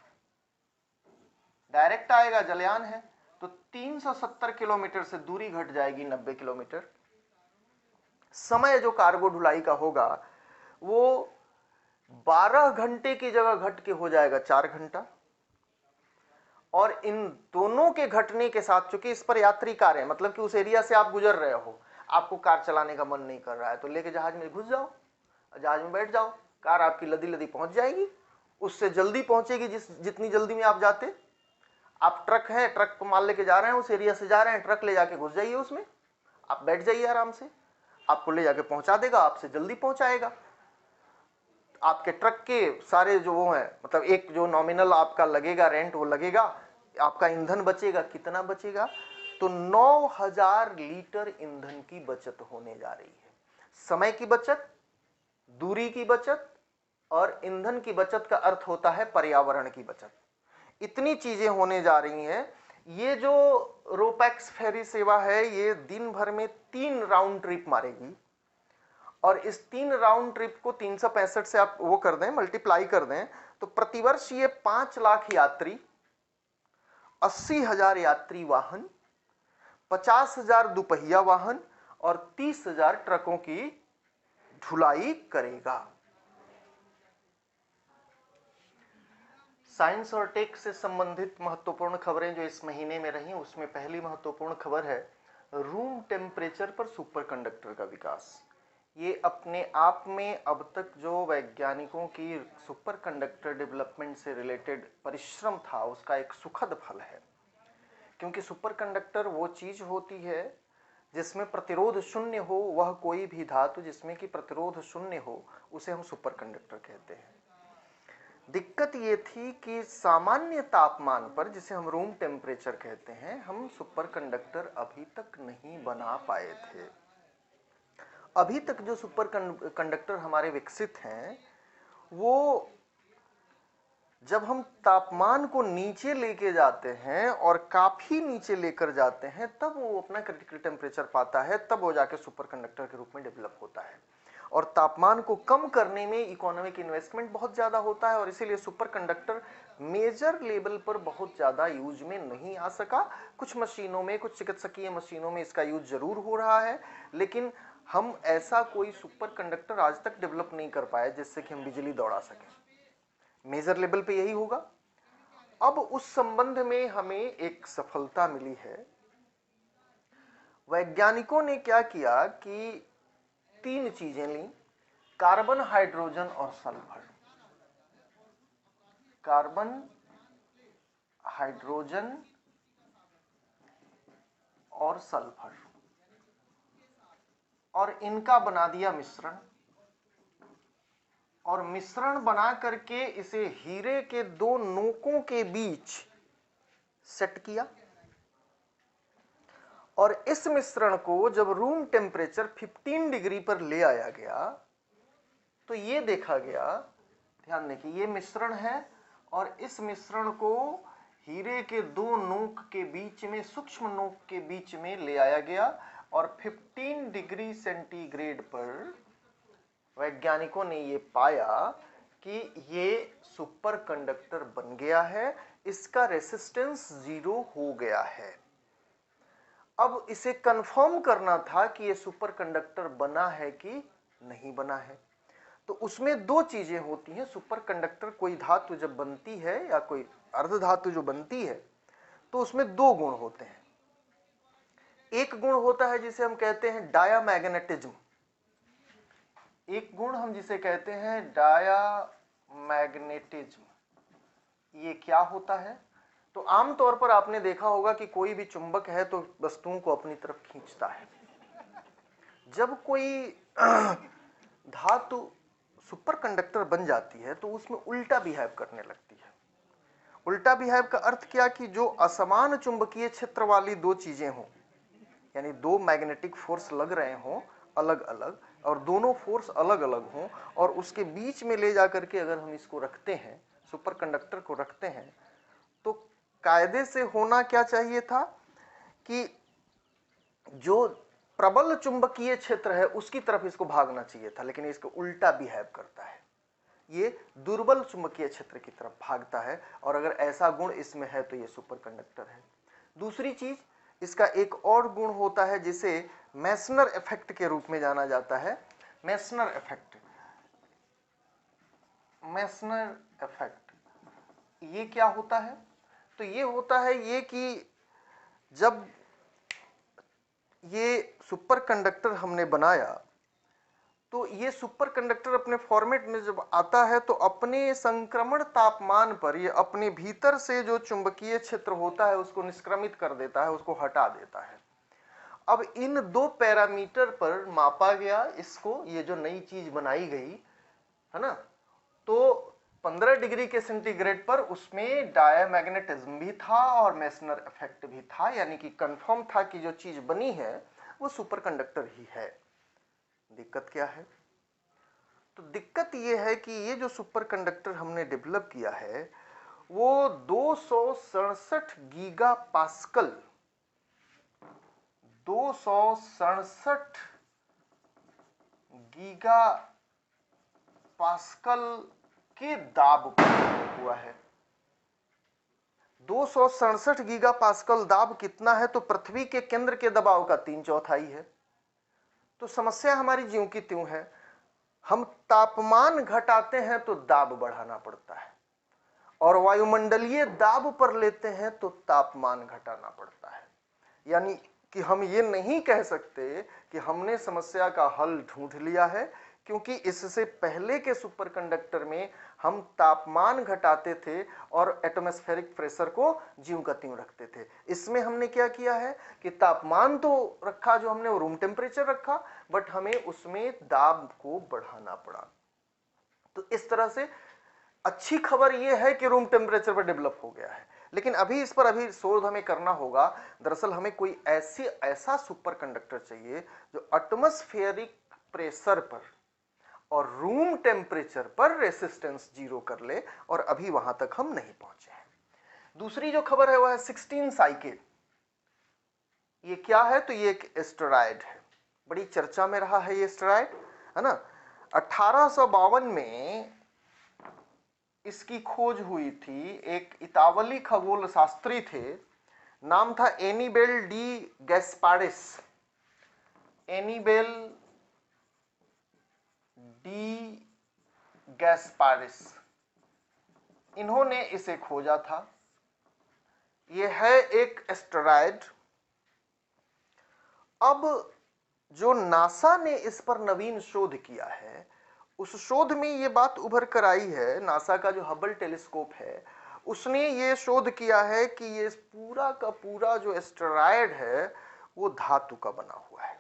डायरेक्ट आएगा, जलयान है, तो 370 किलोमीटर से दूरी घट जाएगी 90 किलोमीटर। समय जो कार्गो ढुलाई का होगा वो 12 घंटे की जगह घट के हो जाएगा 4 घंटा। और इन दोनों के घटने के साथ, चूंकि इस पर यात्री कार है, मतलब कि उस एरिया से आप गुजर रहे हो, आपको कार चलाने का मन नहीं कर रहा है, तो लेके जहाज में घुस जाओ, जहाज में बैठ जाओ, कार आपकी लदी लदी पहुंच जाएगी, उससे जल्दी पहुंचेगी जितनी जल्दी में आप जाते। आप ट्रक है, ट्रक को माल लेके जा रहे हैं, उस एरिया से जा रहे हैं, ट्रक ले जाके घुस जाइए उसमें, आप बैठ जाइए आराम से, आपको ले जाके पहुंचा देगा, आपसे जल्दी पहुंचाएगा। आपके ट्रक के सारे जो वो है, मतलब एक जो नॉमिनल आपका लगेगा रेंट, वो लगेगा, आपका ईंधन बचेगा, कितना बचेगा? तो 9000 लीटर ईंधन की बचत होने जा रही है। समय की बचत, दूरी की बचत और ईंधन की बचत का अर्थ होता है पर्यावरण की बचत। इतनी चीजें होने जा रही हैं। ये जो रोपैक्स फेरी सेवा है ये दिन भर में 3 राउंड ट्रिप मारेगी, और इस 3 राउंड ट्रिप को 365 से आप वो कर दें, मल्टीप्लाई कर दें, तो प्रतिवर्ष ये 5 लाख यात्री, 80,000 यात्री वाहन, 50,000 दुपहिया वाहन और 30,000 ट्रकों की ढुलाई करेगा। साइंस और टेक से संबंधित महत्वपूर्ण खबरें जो इस महीने में रही, उसमें पहली महत्वपूर्ण खबर है रूम टेम्परेचर पर सुपर कंडक्टर का विकास। ये अपने आप में अब तक जो वैज्ञानिकों की सुपर कंडक्टर डेवलपमेंट से रिलेटेड परिश्रम था उसका एक सुखद फल है, क्योंकि सुपर कंडक्टर वो चीज होती है जिसमें प्रतिरोध शून्य हो। वह कोई भी धातु जिसमें कि प्रतिरोध शून्य हो उसे हम सुपर कंडक्टर कहते हैं। दिक्कत ये थी कि सामान्य तापमान पर, जिसे हम रूम टेम्परेचर कहते हैं, हम सुपर कंडक्टर अभी तक नहीं बना पाए थे। अभी तक जो सुपर कंडक्टर हमारे विकसित हैं वो जब हम तापमान को नीचे लेके जाते हैं और काफी नीचे लेकर जाते हैं तब वो अपना क्रिटिकल टेम्परेचर पाता है, तब वो जाके सुपर कंडक्टर के रूप में डेवलप होता है। और तापमान को कम करने में इकोनॉमिक इन्वेस्टमेंट बहुत ज्यादा होता है, और इसीलिए सुपर कंडक्टर मेजर लेवल पर बहुत ज्यादा यूज में नहीं आ सका। कुछ मशीनों में, कुछ चिकित्सकीय मशीनों में इसका यूज जरूर हो रहा है, लेकिन हम ऐसा कोई सुपर कंडक्टर आज तक डेवलप नहीं कर पाए जिससे कि हम बिजली दौड़ा सकें। मेजर लेवल पे यही होगा। अब उस संबंध में हमें एक सफलता मिली है। वैज्ञानिकों ने क्या किया कि 3 चीजें ली, कार्बन, हाइड्रोजन और सल्फर। कार्बन, हाइड्रोजन और सल्फर, और इनका बना दिया मिश्रण, और मिश्रण बना करके इसे हीरे के 2 नोकों के बीच सेट किया। और इस मिश्रण को जब रूम टेम्परेचर 15 डिग्री पर ले आया गया तो ये देखा गया, ध्यान दें कि ये मिश्रण है और इस मिश्रण को हीरे के 2 नोक के बीच में, सूक्ष्म नोक के बीच में ले आया गया, और 15 डिग्री सेंटीग्रेड पर वैज्ञानिकों ने ये पाया कि ये सुपर कंडक्टर बन गया है, इसका रेसिस्टेंस 0 हो गया है। अब इसे कंफर्म करना था कि ये सुपर कंडक्टर बना है कि नहीं बना है। तो उसमें दो चीजें होती हैं। सुपर कंडक्टर कोई धातु जब बनती है या कोई अर्ध धातु जो बनती है तो उसमें दो गुण होते हैं। एक गुण होता है जिसे हम कहते हैं डायामैग्नेटिज्म। एक गुण हम जिसे कहते हैं डायामैग्नेटिज्म। ये क्या होता है? तो आमतौर पर आपने देखा होगा कि कोई भी चुंबक है तो वस्तुओं को अपनी तरफ खींचता है। जब कोई धातु सुपर कंडक्टर बन जाती है तो उसमें उल्टा बिहेव करने लगती है। उल्टा बिहेव का अर्थ क्या कि जो असमान चुंबकीय क्षेत्र वाली दो चीजें हों, यानी दो मैग्नेटिक फोर्स लग रहे हों अलग अलग, और दोनों फोर्स अलग अलग हों, और उसके बीच में ले जाकर के अगर हम इसको रखते हैं, सुपर कंडक्टर को रखते हैं, तो कायदे से होना क्या चाहिए था कि जो प्रबल चुंबकीय क्षेत्र है उसकी तरफ इसको भागना चाहिए था, लेकिन इसको उल्टा बिहेव करता है। ये दुर्बल चुंबकीय क्षेत्र की तरफ भागता है, और अगर ऐसा गुण इसमें है तो ये सुपर कंडक्टर है। दूसरी चीज, इसका एक और गुण होता है जिसे मेसनर इफेक्ट के रूप में जाना जाता है। मेसनर इफेक्ट, मेसनर इफेक्ट ये क्या होता है? तो ये होता है ये कि जब ये सुपर कंडक्टर हमने बनाया तो ये सुपर कंडक्टर अपने फॉर्मेट में जब आता है तो अपने संक्रमण तापमान पर ये अपने भीतर से जो चुंबकीय क्षेत्र होता है उसको निष्क्रमित कर देता है, उसको हटा देता है। अब इन दो पैरामीटर पर मापा गया इसको, ये जो नई चीज बनाई गई है ना, तो 15 डिग्री के सेंटीग्रेड पर उसमें डायामैग्नेटिज्म भी था और मेसनर इफेक्ट भी था, यानी कि कंफर्म था कि जो चीज बनी है वो सुपर कंडक्टर ही है। दिक्कत क्या है? तो दिक्कत ये है कि ये जो सुपर कंडक्टर हमने डेवलप किया है वो 267 गीगा पास्कल, 267 गीगा पास्कल के दाब पर हुआ है। 267 गीगा पास्कल दाब कितना है? तो पृथ्वी के केंद्र के दबाव का 3/4 है। तो समस्या हमारी ज्यों की त्यों है। हम तापमान घटाते हैं तो दाब बढ़ाना पड़ता है, और वायुमंडलीय दाब पर लेते हैं तो तापमान घटाना पड़ता है। यानी कि हम ये नहीं कह सकते कि हमने समस्या का हल ढूंढ लिया है, क्योंकि इससे पहले के सुपर कंडक्टर में हम तापमान घटाते थे और एटमॉस्फेरिक प्रेशर को ज्यों का त्यों रखते थे। इसमें हमने क्या किया है कि तापमान तो रखा, जो हमने वो रूम टेम्परेचर रखा, बट हमें उसमें दाब को बढ़ाना पड़ा। तो इस तरह से अच्छी खबर यह है कि रूम टेम्परेचर पर डेवलप हो गया है, लेकिन अभी इस पर अभी शोध हमें करना होगा। दरअसल हमें कोई ऐसा सुपर कंडक्टर चाहिए जो एटमॉस्फेरिक प्रेशर पर और रूम टेम्परेचर पर रेसिस्टेंस 0 कर ले, और अभी वहां तक हम नहीं पहुंचे हैं। दूसरी जो खबर है वह है 16 साइकिल। ये क्या है? तो ये एक एस्टेरॉयड है, बड़ी चर्चा में रहा है ये एस्टेरॉयड, है ना। 1852 में इसकी खोज हुई थी। एक इतावली खगोल शास्त्री थे, नाम था एनीबेल डी गैस्पारिस। एनीबेल डी गैस्पारिस, इन्होंने इसे खोजा था। यह है एक एस्टेरॉयड। अब जो नासा ने इस पर नवीन शोध किया है, उस शोध में यह बात उभर कर आई है, नासा का जो हबल टेलीस्कोप है उसने ये शोध किया है कि ये पूरा का पूरा जो एस्टेरॉयड है वो धातु का बना हुआ है,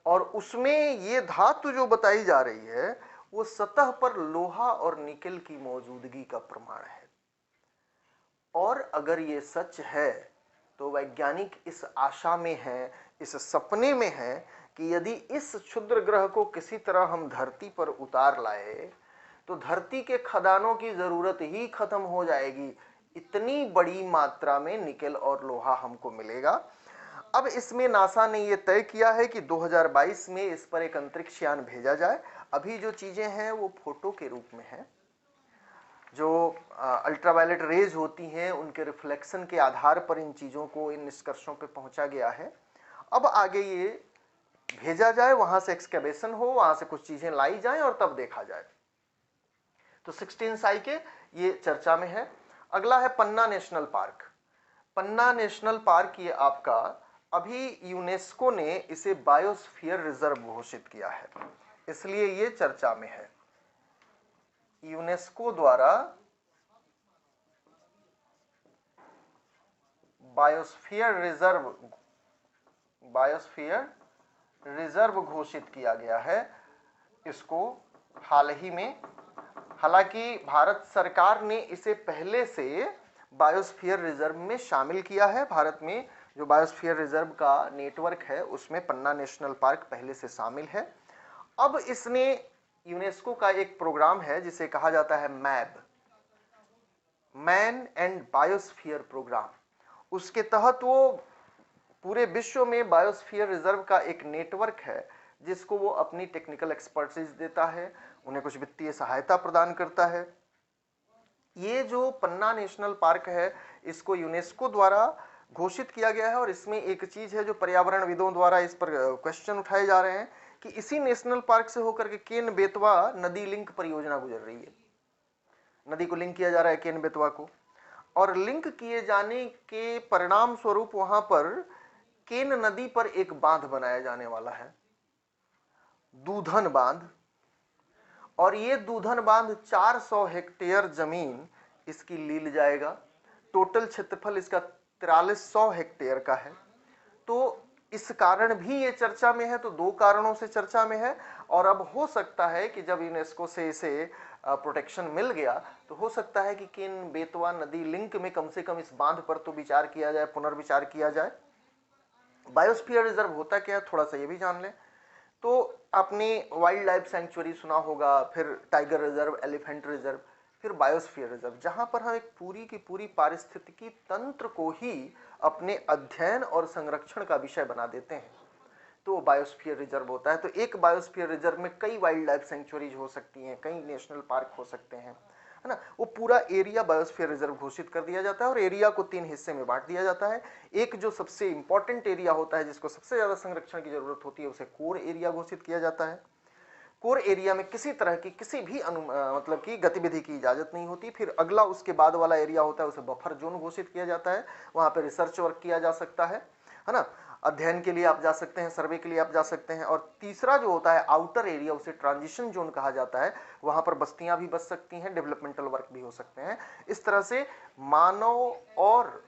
और उसमें ये धातु जो बताई जा रही है वो सतह पर लोहा और निकेल की मौजूदगी का प्रमाण है। और अगर ये सच है तो वैज्ञानिक इस आशा में है, इस सपने में है कि यदि इस क्षुद्र ग्रह को किसी तरह हम धरती पर उतार लाए तो धरती के खदानों की जरूरत ही खत्म हो जाएगी। इतनी बड़ी मात्रा में निकेल और लोहा हमको मिलेगा। अब इसमें नासा ने यह तय किया है कि 2022 में इस पर एक अंतरिक्ष यान भेजा जाए। अभी जो चीजें हैं वो फोटो के रूप में है। जो अल्ट्रावायलेट रेज होती हैं उनके रिफ्लेक्शन के आधार पर इन चीज़ों को, इन निष्कर्षों पे पहुंचा गया है। अब आगे ये भेजा जाए, वहां से एक्सकेवेशन हो, वहां से कुछ चीजें लाई जाएं और तब देखा जाए। तो 16 साई के ये चर्चा में है। अगला है पन्ना नेशनल पार्क। पन्ना नेशनल पार्क ये आपका अभी यूनेस्को ने इसे बायोस्फीयर रिजर्व घोषित किया है, इसलिए ये चर्चा में है। यूनेस्को द्वारा बायोस्फीयर रिजर्व घोषित किया गया है इसको हाल ही में। हालांकि भारत सरकार ने इसे पहले से बायोस्फीयर रिजर्व में शामिल किया है। भारत में जो बायोस्फीयर रिजर्व का नेटवर्क है उसमें पन्ना नेशनल पार्क पहले से शामिल है। अब इसने यूनेस्को का एक प्रोग्राम है जिसे कहा जाता है मैब, मैन एंड बायोस्फीयर प्रोग्राम। उसके तहत वो पूरे विश्व में बायोस्फीयर रिजर्व का एक नेटवर्क है जिसको वो अपनी टेक्निकल एक्सपर्टीज देता है, उन्हें कुछ वित्तीय सहायता प्रदान करता है। ये जो पन्ना नेशनल पार्क है इसको यूनेस्को द्वारा घोषित किया गया है। और इसमें एक चीज है जो पर्यावरणविदों द्वारा इस पर क्वेश्चन उठाए जा रहे हैं कि इसी नेशनल पार्क से होकर के केन बेतवा नदी लिंक परियोजना गुजर रही है। नदी को लिंक किया जा रहा है केन बेतवा को, और लिंक किए जाने के परिणाम स्वरूप वहां पर केन नदी पर एक बांध बनाया जाने वाला है, दूधन बांध। और ये दूधन बांध 400 हेक्टेयर जमीन इसकी लील जाएगा। टोटल क्षेत्रफल इसका 4300 हेक्टेयर का है। तो इस कारण भी ये चर्चा में है। तो दो कारणों से चर्चा में है। और अब हो सकता है कि जब यूनेस्को से इसे प्रोटेक्शन मिल गया तो हो सकता है कि केन बेतवा नदी लिंक में कम से कम इस बांध पर तो विचार किया जाए, पुनर्विचार किया जाए। बायोस्फीयर रिजर्व होता क्या है थोड़ा सा ये भी जान लें। तो आपने वाइल्ड लाइफ सेंचुरी सुना होगा, फिर टाइगर रिजर्व, एलिफेंट रिजर्व, फिर बायोस्फीयर रिजर्व, जहां पर हम एक पूरी की पूरी पारिस्थितिकी तंत्र को ही अपने अध्ययन और संरक्षण का विषय बना देते हैं, तो बायोस्फीयर रिजर्व होता है। तो एक बायोस्फीयर रिजर्व में कई वाइल्ड लाइफ सेंचुरीज हो सकती हैं, कई नेशनल पार्क हो सकते हैं, है ना। वो पूरा एरिया बायोस्फीयर रिजर्व घोषित कर दिया जाता है और एरिया को 3 हिस्से में बांट दिया जाता है। एक जो सबसे इंपॉर्टेंट एरिया होता है, जिसको सबसे ज्यादा संरक्षण की जरूरत होती है, उसे कोर एरिया घोषित किया जाता है। कोर एरिया में किसी तरह की किसी भी मतलब की गतिविधि की इजाजत नहीं होती। फिर अगला उसके बाद वाला एरिया होता है, उसे बफर जोन घोषित किया जाता है। वहां पर रिसर्च वर्क किया जा सकता है ना। अध्ययन के लिए आप जा सकते हैं, सर्वे के लिए आप जा सकते हैं। और तीसरा जो होता है आउटर एरिया, उसे ट्रांजिशन जोन कहा जाता है। वहां पर बस्तियां भी बस सकती हैं, डेवलपमेंटल वर्क भी हो सकते हैं। इस तरह से मानव और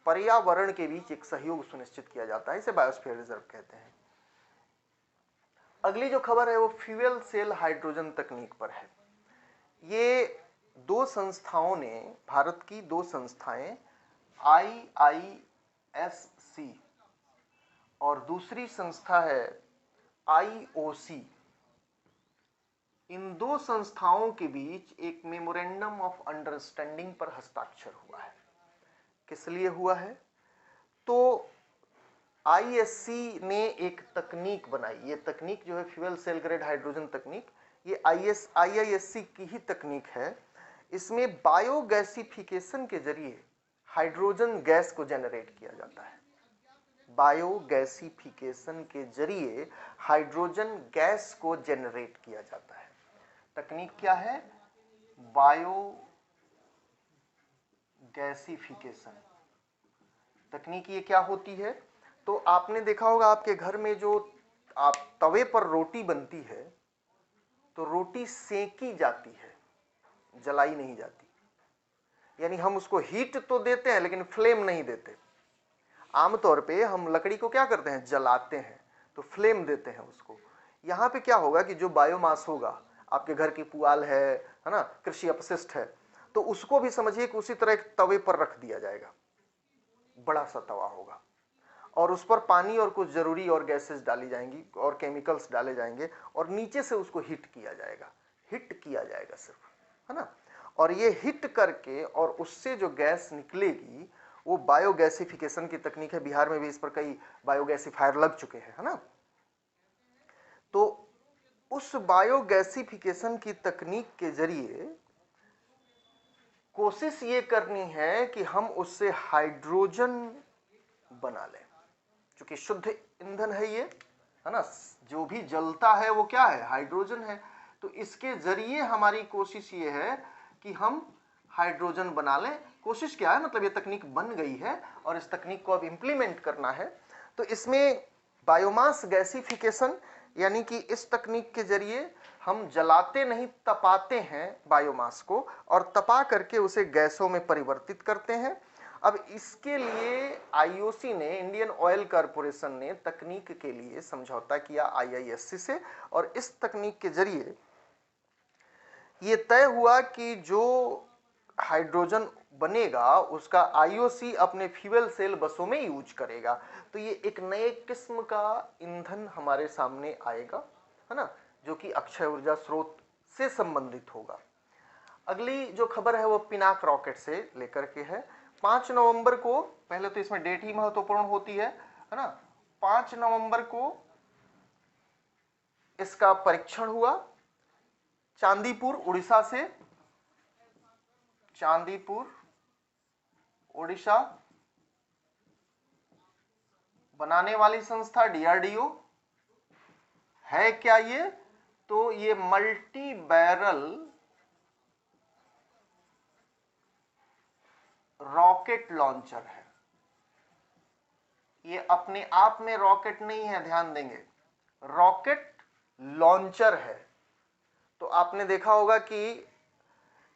पर्यावरण के बीच एक सहयोग सुनिश्चित किया जाता है। इसे बायोस्फीयर रिजर्व कहते हैं। अगली जो खबर है वो फ्यूएल सेल हाइड्रोजन तकनीक पर है। ये दो संस्थाओं ने, भारत की दो संस्थाएं, IISC और दूसरी संस्था है IOC, इन दो संस्थाओं के बीच एक मेमोरेंडम ऑफ अंडरस्टैंडिंग पर हस्ताक्षर हुआ है। किस लिए हुआ है? तो ISC ने एक तकनीक बनाई। ये तकनीक जो है फ्यूएल सेल ग्रेड हाइड्रोजन तकनीक, ये IISC की ही तकनीक है। इसमें बायोगैसिफिकेशन के जरिए हाइड्रोजन गैस को जनरेट किया जाता है। बायोगैसिफिकेशन के जरिए हाइड्रोजन गैस को जनरेट किया जाता है। तकनीक क्या है? बायोगैसिफिकेशन तकनीक। ये क्या होती है? तो आपने देखा होगा आपके घर में जो आप तवे पर रोटी बनती है तो रोटी सेकी जाती है, जलाई नहीं जाती। यानी हम उसको हीट तो देते हैं लेकिन फ्लेम नहीं देते। आमतौर पे हम लकड़ी को क्या करते हैं? जलाते हैं, तो फ्लेम देते हैं उसको। यहाँ पे क्या होगा कि जो बायोमास होगा, आपके घर की पुआल है ना, कृषि अपशिष्ट है, तो उसको भी समझिए कि उसी तरह एक तवे पर रख दिया जाएगा। बड़ा सा तवा होगा और उस पर पानी और कुछ जरूरी और गैसेस डाली जाएंगी और केमिकल्स डाले जाएंगे और नीचे से उसको हिट किया जाएगा। हिट किया जाएगा सिर्फ, है ना। और ये हिट करके और उससे जो गैस निकलेगी वो बायोगैसिफिकेशन की तकनीक है। बिहार में भी इस पर कई बायोगैसिफायर लग चुके हैं, है ना। तो उस बायोगैसिफिकेशन की तकनीक के जरिए कोशिश ये करनी है कि हम उससे हाइड्रोजन बना लें, क्योंकि शुद्ध ईंधन है ये, है ना, जो भी जलता है वो क्या है, हाइड्रोजन है। तो इसके जरिए हमारी कोशिश ये है कि हम हाइड्रोजन बना लें। कोशिश क्या है, मतलब ये तकनीक बन गई है और इस तकनीक को अब इम्प्लीमेंट करना है। तो इसमें बायोमास गैसिफिकेशन, यानी कि इस तकनीक के जरिए हम जलाते नहीं, तपाते हैं बायोमास को और तपा करके उसे गैसों में परिवर्तित करते हैं। अब इसके लिए आईओसी ने, इंडियन ऑयल कॉरपोरेशन ने तकनीक के लिए समझौता किया आईआईएससी से, और इस तकनीक के जरिए ये तय हुआ कि जो हाइड्रोजन बनेगा उसका आईओसी अपने फ्यूल सेल बसों में यूज करेगा। तो ये एक नए किस्म का ईंधन हमारे सामने आएगा, है ना, जो कि अक्षय ऊर्जा स्रोत से संबंधित होगा। अगली जो खबर है वो पिनाक रॉकेट से लेकर के है। 5 नवंबर को, पहले तो इसमें डेट ही महत्वपूर्ण होती है ना, 5 नवंबर को इसका परीक्षण हुआ चांदीपुर उड़ीसा से। चांदीपुर उड़ीसा, बनाने वाली संस्था डीआरडीओ है क्या ये, तो ये मल्टी बैरल रॉकेट लॉन्चर है। ये अपने आप में रॉकेट नहीं है, ध्यान देंगे, रॉकेट लॉन्चर है। तो आपने देखा होगा कि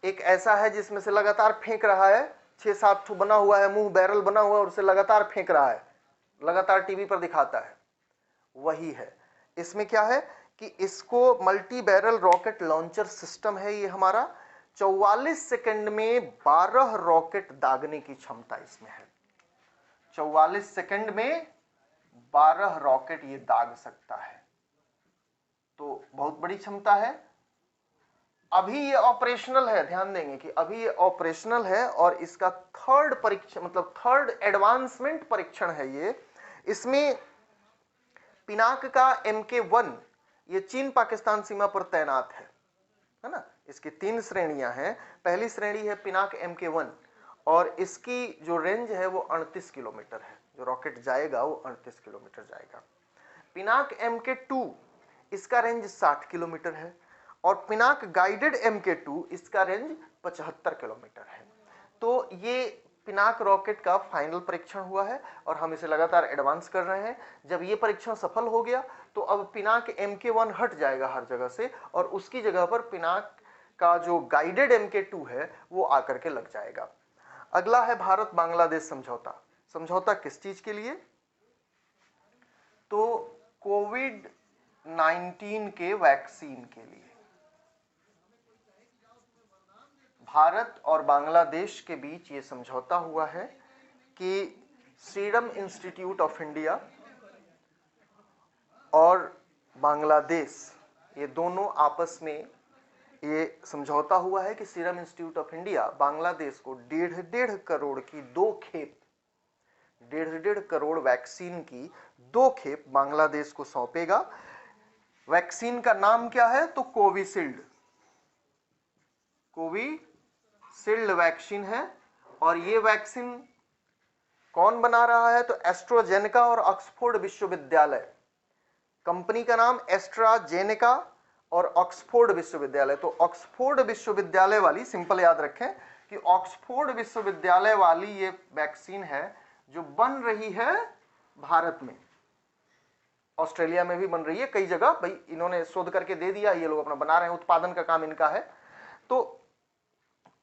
एक ऐसा है जिसमें से लगातार फेंक रहा है, 6-7 ठो बना हुआ है, मुंह बैरल बना हुआ है और उसे लगातार फेंक रहा है, लगातार टीवी पर दिखाता है, वही है। इसमें क्या है कि इसको multi barrel rocket launcher system है ये हमारा। 44 सेकंड में 12 रॉकेट दागने की क्षमता इसमें है। 44 सेकंड में 12 रॉकेट ये दाग सकता है, तो बहुत बड़ी क्षमता है। अभी ये ऑपरेशनल है, ध्यान देंगे कि अभी ये ऑपरेशनल है और इसका थर्ड परीक्षण, मतलब थर्ड एडवांसमेंट परीक्षण है ये। इसमें पिनाक का MK1 ये चीन पाकिस्तान सीमा पर तैनात है ना। इसकी 3 श्रेणियां हैं। पहली श्रेणी है पिनाक MK1 और इसकी जो रेंज है वो 38 किलोमीटर है। जो रॉकेट जाएगा वो 38 किलोमीटर जाएगा। पिनाक MK2 इसका रेंज 60 किलोमीटर है और पिनाक गाइडेड MK2 इसका रेंज 75 किलोमीटर है। तो ये पिनाक रॉकेट का फाइनल परीक्षण हुआ है और हम इसे लगातार एडवांस कर रहे हैं। जब ये परीक्षण सफल हो गया तो अब पिनाक MK1 हट जाएगा हर जगह से और उसकी जगह पर पिनाक का जो गाइडेड MK2 है वो आकर के लग जाएगा। अगला है भारत बांग्लादेश समझौता। समझौता किस चीज के लिए, तो कोविड-19 के वैक्सीन के लिए। भारत और बांग्लादेश के बीच ये समझौता हुआ है कि सीरम इंस्टीट्यूट ऑफ इंडिया और बांग्लादेश ये दोनों आपस में ये समझौता हुआ है कि serum institute of India Bangladesh को 1.5 करोड़ की 2 खेप, 1.5 करोड़ वैक्सीन की 2 खेप बांग्लादेश को सौंपेगा। वैक्सीन का नाम क्या है, तो कोविशील्ड। कोविशील्ड वैक्सीन है और ये वैक्सीन कौन बना रहा है, तो एस्ट्राजेनेका और ऑक्सफोर्ड विश्वविद्यालय। कंपनी का नाम एस्ट्राजेनेका और ऑक्सफोर्ड विश्वविद्यालय। तो ऑक्सफोर्ड विश्वविद्यालय वाली, सिंपल याद रखें कि ऑक्सफोर्ड विश्वविद्यालय वाली ये वैक्सीन है जो बन रही है भारत में। ऑस्ट्रेलिया में भी बन रही है, कई जगह भाई इन्होंने शोध करके दे दिया, ये लोग अपना बना रहे हैं, उत्पादन का काम इनका है। तो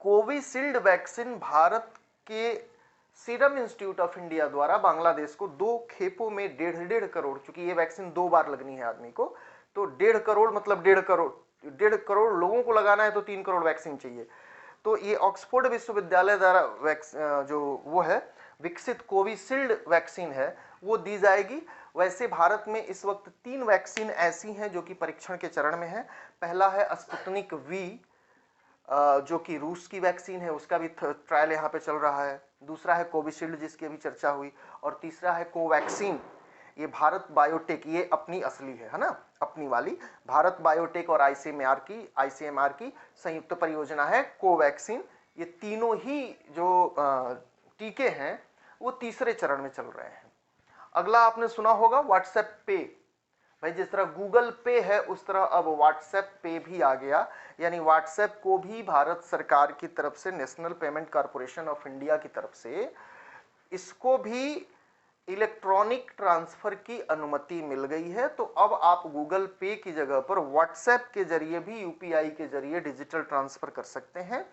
कोविशील्ड वैक्सीन भारत के सीरम इंस्टीट्यूट ऑफ इंडिया द्वारा बांग्लादेश को 2 खेपों में 1.5 करोड़, चूंकि ये वैक्सीन 2 बार लगनी है आदमी को, तो 1.5 करोड़ मतलब 1.5 करोड़ लोगों को लगाना है तो 3 करोड़ वैक्सीन चाहिए। तो ये ऑक्सफोर्ड विश्वविद्यालय द्वारा जो वो है विकसित कोविशील्ड वैक्सीन है वो दी जाएगी। वैसे भारत में इस वक्त 3 वैक्सीन ऐसी हैं जो कि परीक्षण के चरण में है। पहला है स्पुतनिक वी जो कि रूस की वैक्सीन है, उसका भी ट्रायल यहाँ पे चल रहा है। दूसरा है कोविशील्ड जिसकी अभी चर्चा हुई और तीसरा है कोवैक्सीन, ये भारत बायोटेक, ये अपनी असली है ना, अपनी वाली भारत बायोटेक और आईसीएमआर की संयुक्त परियोजना है कोवैक्सीन। ये तीनों ही जो टीके हैं वो तीसरे चरण में चल रहे हैं। अगला आपने सुना होगा व्हाट्सएप पे। भाई जिस तरह गूगल पे है उस तरह अब व्हाट्सएप पे भी आ गया, यानी व्हाट्सएप को भी भारत सरकार की तरफ से, national payment corporation of India की तरफ से, इसको भी इलेक्ट्रॉनिक ट्रांसफर की अनुमति मिल गई है। तो अब आप गूगल पे की जगह पर व्हाट्सएप के जरिए भी, यूपीआई के जरिए डिजिटल ट्रांसफर कर सकते हैं।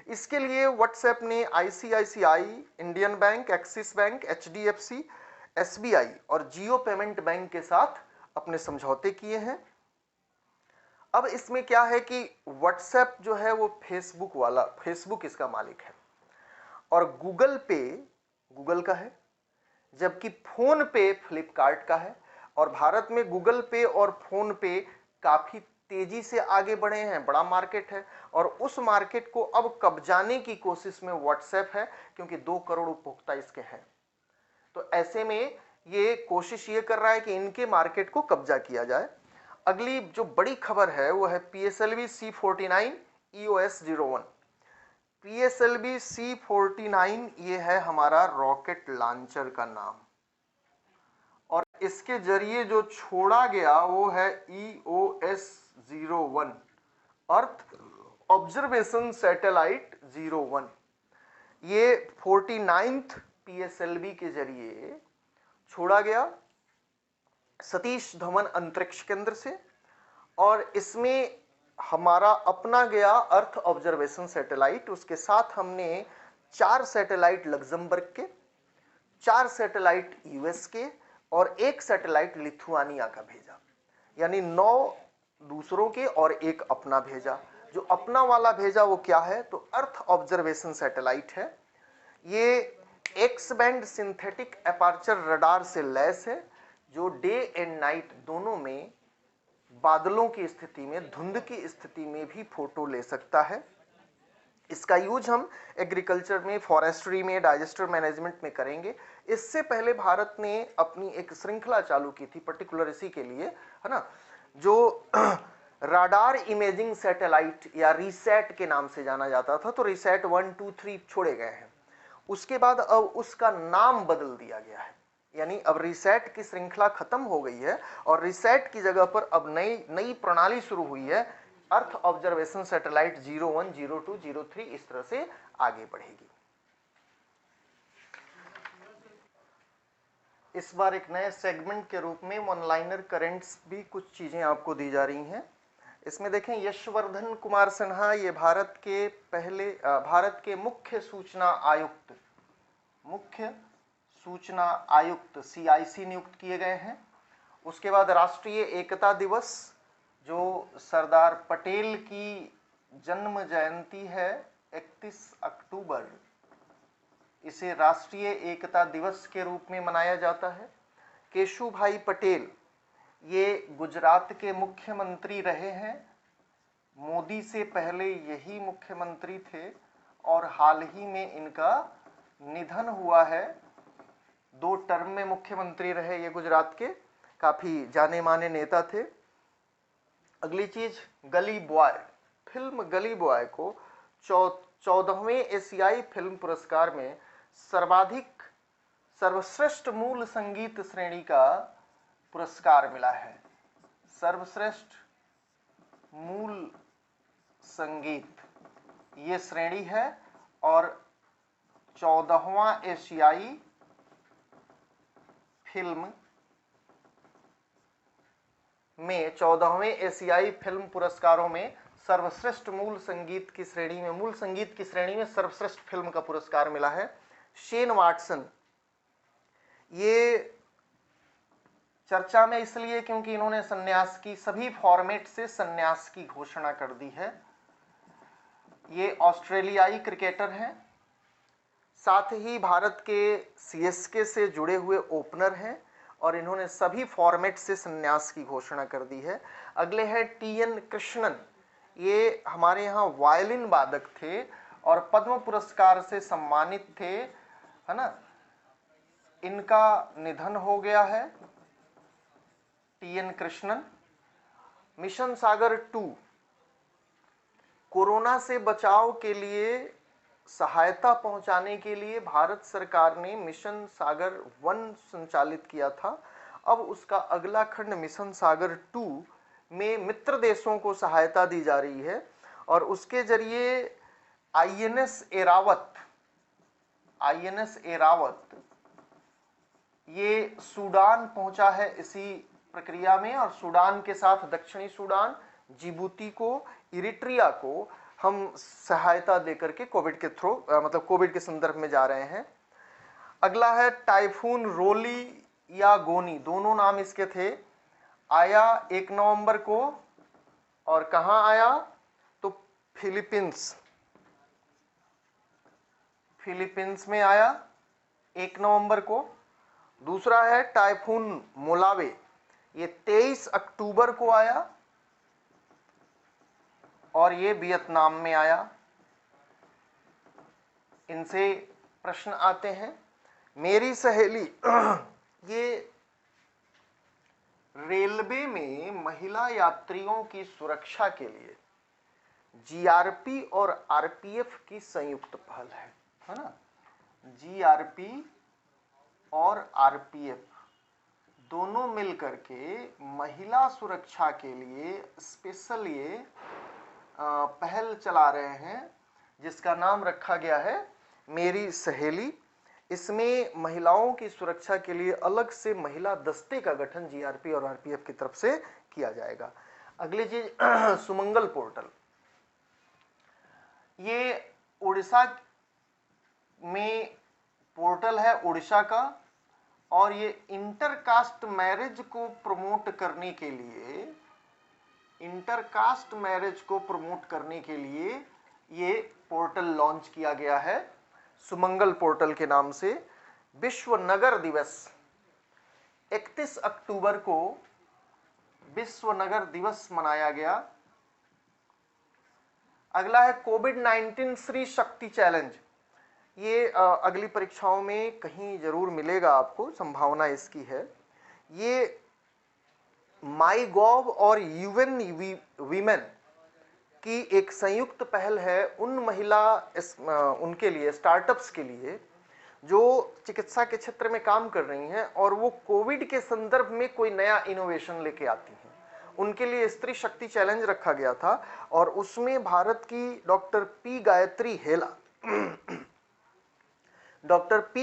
इसके लिए व्हाट्सएप ने ICICI, Indian bank, axis bank, HDFC, SBI और जियो पेमेंट बैंक के साथ अपने समझौते किए हैं। अब इसमें क्या है कि व्हाट्सएप जो है वो फेसबुक वाला, फेसबुक इसका मालिक है, और गूगल पे गूगल का है, जबकि फोन पे फ्लिपकार्ट का है। और भारत में गूगल पे और फोन पे काफी तेजी से आगे बढ़े हैं, बड़ा मार्केट है, और उस मार्केट को अब कब्जाने की कोशिश में व्हाट्सएप है, क्योंकि 2 करोड़ उपभोक्ता इसके हैं। तो ऐसे में ये कोशिश ये कर रहा है कि इनके मार्केट को कब्जा किया जाए। अगली जो बड़ी खबर है वो है PSLV C49 EOS 01। PSLV C49 ये है हमारा रॉकेट लॉन्चर का नाम, और इसके जरिए जो छोड़ा गया वो है EOS 01, अर्थ ऑब्जर्वेशन सैटेलाइट 01। ये 49th PSLV के जरिए छोड़ा गया सतीश धवन अंतरिक्ष केंद्र से, और इसमें हमारा अपना गया अर्थ ऑब्जर्वेशन सैटेलाइट, उसके साथ हमने 4 सैटेलाइट लग्जमबर्ग के, 4 सैटेलाइट यूएस के और 1 सैटेलाइट लिथुआनिया का भेजा, यानी 9 दूसरों के और 1 अपना भेजा। जो अपना वाला भेजा वो क्या है, तो अर्थ ऑब्जर्वेशन सैटेलाइट है। ये x band synthetic aperture radar से लैस है, जो डे एंड नाइट दोनों में बादलों की स्थिति में, धुंध की स्थिति में भी फोटो ले सकता है। इसका यूज हम एग्रीकल्चर में, फॉरेस्ट्री में, डाइजेस्टर मैनेजमेंट में करेंगे। इससे पहले भारत ने अपनी एक श्रृंखला चालू की थी पर्टिकुलर इसी के लिए, है ना, जो राडार इमेजिंग सैटेलाइट या रिसैट के नाम से जाना जाता था। तो रिसैट 1, 2, 3 छोड़े गए हैं। उसके बाद अब उसका नाम बदल दिया गया है, यानी अब रिसैट की श्रृंखला खत्म हो गई है और रिसैट की जगह पर अब नई प्रणाली शुरू हुई है, अर्थ ऑब्जर्वेशन सैटेलाइट 01, 02, 03 इस तरह से आगे बढ़ेगी। इस बार एक नए सेगमेंट के रूप में वन लाइनर करेंट्स भी कुछ चीजें आपको दी जा रही हैं। इसमें देखें, यशवर्धन कुमार सिन्हा, ये भारत के मुख्य सूचना आयुक्त CIC नियुक्त किए गए हैं। उसके बाद राष्ट्रीय एकता दिवस, जो सरदार पटेल की जन्म जयंती है 31 अक्टूबर, इसे राष्ट्रीय एकता दिवस के रूप में मनाया जाता है। केशुभाई पटेल ये गुजरात के मुख्यमंत्री रहे हैं, मोदी से पहले यही मुख्यमंत्री थे और हाल ही में इनका निधन हुआ है। 2 टर्म में मुख्यमंत्री रहे ये गुजरात के, काफी जाने माने नेता थे। अगली चीज, गली बॉय, फिल्म गली बॉय को 14वें एशियाई फिल्म पुरस्कार में सर्वश्रेष्ठ मूल संगीत श्रेणी का पुरस्कार मिला है। सर्वश्रेष्ठ मूल संगीत ये श्रेणी है, और 14वां एशियाई फिल्म में 14वें एशियाई फिल्म पुरस्कारों में सर्वश्रेष्ठ मूल संगीत की श्रेणी में सर्वश्रेष्ठ फिल्म का पुरस्कार मिला है शेन वाटसन। ये चर्चा में इसलिए क्योंकि इन्होंने संन्यास की, सभी फॉर्मेट से संन्यास की घोषणा कर दी है। ये ऑस्ट्रेलियाई क्रिकेटर हैं, साथ ही भारत के CSK से जुड़े हुए ओपनर हैं, और इन्होंने सभी फॉर्मेट से संन्यास की घोषणा कर दी है। अगले हैं TN कृष्णन, ये हमारे यहाँ वायलिन वादक थे और पद्म पुरस्कार से सम्मानित थे, है ना। इनका निधन हो गया है, TN कृष्णन। मिशन सागर 2 कोरोना से बचाव के लिए सहायता पहुंचाने के लिए भारत सरकार ने मिशन सागर 1 संचालित किया था। अब उसका अगला खंड मिशन सागर 2 में मित्र देशों को सहायता दी जा रही है और उसके जरिए आईएनएस एरावत ये सूडान पहुंचा है इसी प्रक्रिया में, और सूडान के साथ दक्षिणी सूडान, जिबूती को, इरिट्रिया को हम सहायता देकर के कोविड के थ्रू मतलब कोविड के संदर्भ में जा रहे हैं। अगला है टाइफून रोली या गोनी, दोनों नाम इसके थे। आया 1 नवंबर को, और कहां आया तो फिलीपींस में आया 1 नवंबर को। दूसरा है टाइफून मोलावे, ये 23 अक्टूबर को आया और ये वियतनाम में आया। इनसे प्रश्न आते हैं। मेरी सहेली ये रेलवे में महिला यात्रियों की सुरक्षा के लिए जीआरपी और आरपीएफ की संयुक्त पहल है ना। जीआरपी और आरपीएफ दोनों मिलकर के महिला सुरक्षा के लिए स्पेशल ये पहल चला रहे हैं, जिसका नाम रखा गया है मेरी सहेली। इसमें महिलाओं की सुरक्षा के लिए अलग से महिला दस्ते का गठन जीआरपी और आरपीएफ की तरफ से किया जाएगा। अगली चीज सुमंगल पोर्टल, ये उड़ीसा में पोर्टल है उड़ीसा का, और ये इंटरकास्ट मैरिज को प्रमोट करने के लिए ये पोर्टल लॉन्च किया गया है सुमंगल पोर्टल के नाम से। विश्व नगर दिवस 31 अक्टूबर को विश्व नगर दिवस मनाया गया। अगला है कोविड-19 श्री शक्ति चैलेंज, ये अगली परीक्षाओं में कहीं जरूर मिलेगा आपको, संभावना इसकी है। ये माईगॉव और यूएन वीमेन की एक संयुक्त पहल है उन उनके लिए, स्टार्टअप्स के लिए जो चिकित्सा के क्षेत्र में काम कर रही हैं और वो कोविड के संदर्भ में कोई नया इनोवेशन लेके आती हैं। उनके लिए स्त्री शक्ति चैलेंज रखा गया था और उसमें भारत की डॉक्टर पी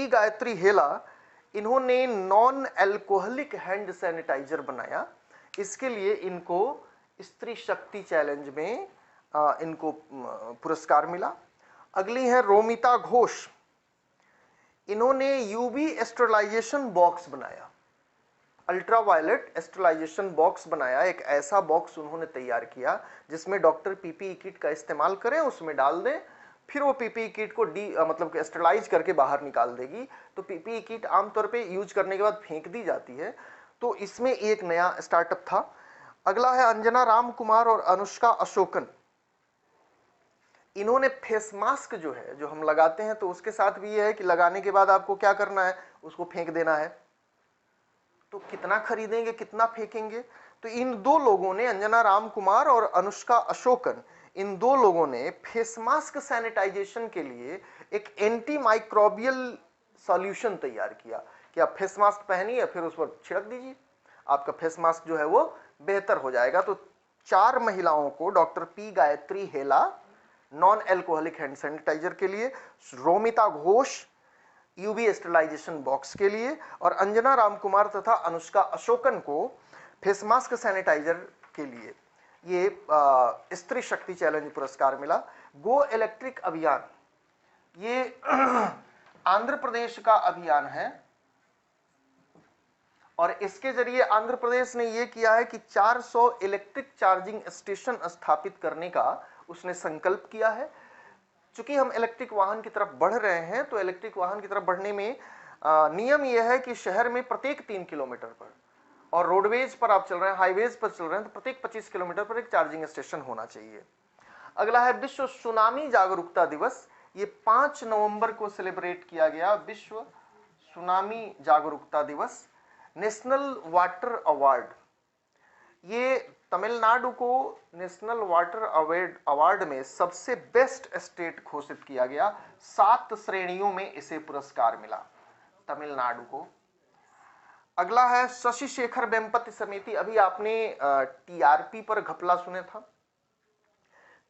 गायत्री हेला इन्होंने नॉन एल्कोहलिक हैंड सैनिटाइजर बनाया। इसके लिए इनको स्त्री शक्ति चैलेंज में इनको पुरस्कार मिला। अगली है रोमिता घोष, इन्होंने यूवी स्टेरिलाइजेशन बॉक्स बनाया, अल्ट्रावायलेट स्टेरिलाइजेशन बॉक्स बनाया। एक ऐसा बॉक्स उन्होंने तैयार किया जिसमें डॉक्टर पीपीई किट का इस्तेमाल करें, उसमें डाल दें, फिर वो पीपीई किट को मतलब स्टेरिलाइज करके बाहर निकाल देगी। तो पीपीई किट आमतौर पे यूज करने के बाद फेंक दी जाती है, तो इसमें एक नया स्टार्टअप था। अगला है अंजना राम कुमार और अनुष्का अशोकन, इन्होंने फेस मास्क जो है, जो हम लगाते हैं, तो उसके साथ भी ये है कि लगाने के बाद आपको क्या करना है, उसको फेंक देना है। तो कितना खरीदेंगे, कितना फेंकेंगे? तो इन दो लोगों ने, अंजना राम कुमार और अनुष्का अशोकन, इन दो लोगों ने फेस मास्क सैनिटाइजेशन के लिए एक एंटी माइक्रोबियल सॉल्यूशन तैयार किया कि आप फेस मास्क पहनिए, फिर उस पर छिड़क दीजिए, आपका फेस मास्क जो है वो बेहतर हो जाएगा। तो 4 महिलाओं को, डॉक्टर पी गायत्री हेला नॉन एल्कोहलिक हैंड सैनिटाइजर के लिए, Romita Ghosh UV sterilisation box के लिए, और अंजना राम कुमार तथा अनुष्का अशोकन को फेस मास्क सैनिटाइजर के लिए ये स्त्री शक्ति चैलेंज पुरस्कार मिला। गो इलेक्ट्रिक अभियान, ये आंध्र प्रदेश का अभियान है और इसके जरिए आंध्र प्रदेश ने ये किया है कि 400 इलेक्ट्रिक चार्जिंग स्टेशन स्थापित करने का उसने संकल्प किया है। चूंकि हम इलेक्ट्रिक वाहन की तरफ बढ़ रहे हैं, तो इलेक्ट्रिक वाहन की तरफ बढ़ने में नियम यह है कि शहर में प्रत्येक 3 किलोमीटर पर, और रोडवेज पर आप चल रहे हैं, हाईवेज पर चल रहे हैं, तो प्रत्येक 25 किलोमीटर पर एक चार्जिंग स्टेशन होना चाहिए। अगला है विश्व सुनामी जागरूकता दिवस, ये 5 नवंबर को सेलिब्रेट किया गया, विश्व सुनामी जागरूकता दिवस। नेशनल वाटर अवार्ड, ये तमिलनाडु को नेशनल वाटर अवार्ड में सबसे बेस्ट स्टेट घोषित किया गया। 7 श्रेणियों में इसे पुरस्कार मिला तमिलनाडु को। अगला है शशि शेखर वेम्पति समिति। अभी आपने टीआरपी पर घपला सुने था,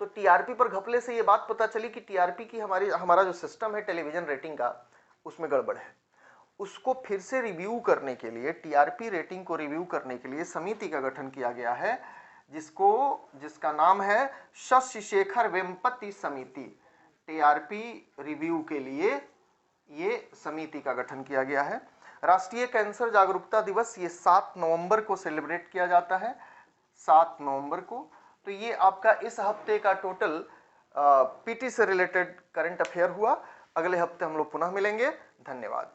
तो टीआरपी पर घपले से ये बात पता चली कि टीआरपी की हमारा जो सिस्टम है टेलीविजन रेटिंग का, उसमें गड़बड़ है। उसको फिर से रिव्यू करने के लिए, टीआरपी रेटिंग को रिव्यू करने के लिए समिति का गठन किया गया है, जिसका नाम है शशि शेखर वेम्पति समिति। टीआरपी रिव्यू के लिए ये समिति का गठन किया गया है। राष्ट्रीय कैंसर जागरूकता दिवस ये 7 नवंबर को सेलिब्रेट किया जाता है, 7 नवंबर को। तो ये आपका इस हफ्ते का टोटल पीटी से रिलेटेड करंट अफेयर हुआ। अगले हफ्ते हम लोग पुनः मिलेंगे। धन्यवाद।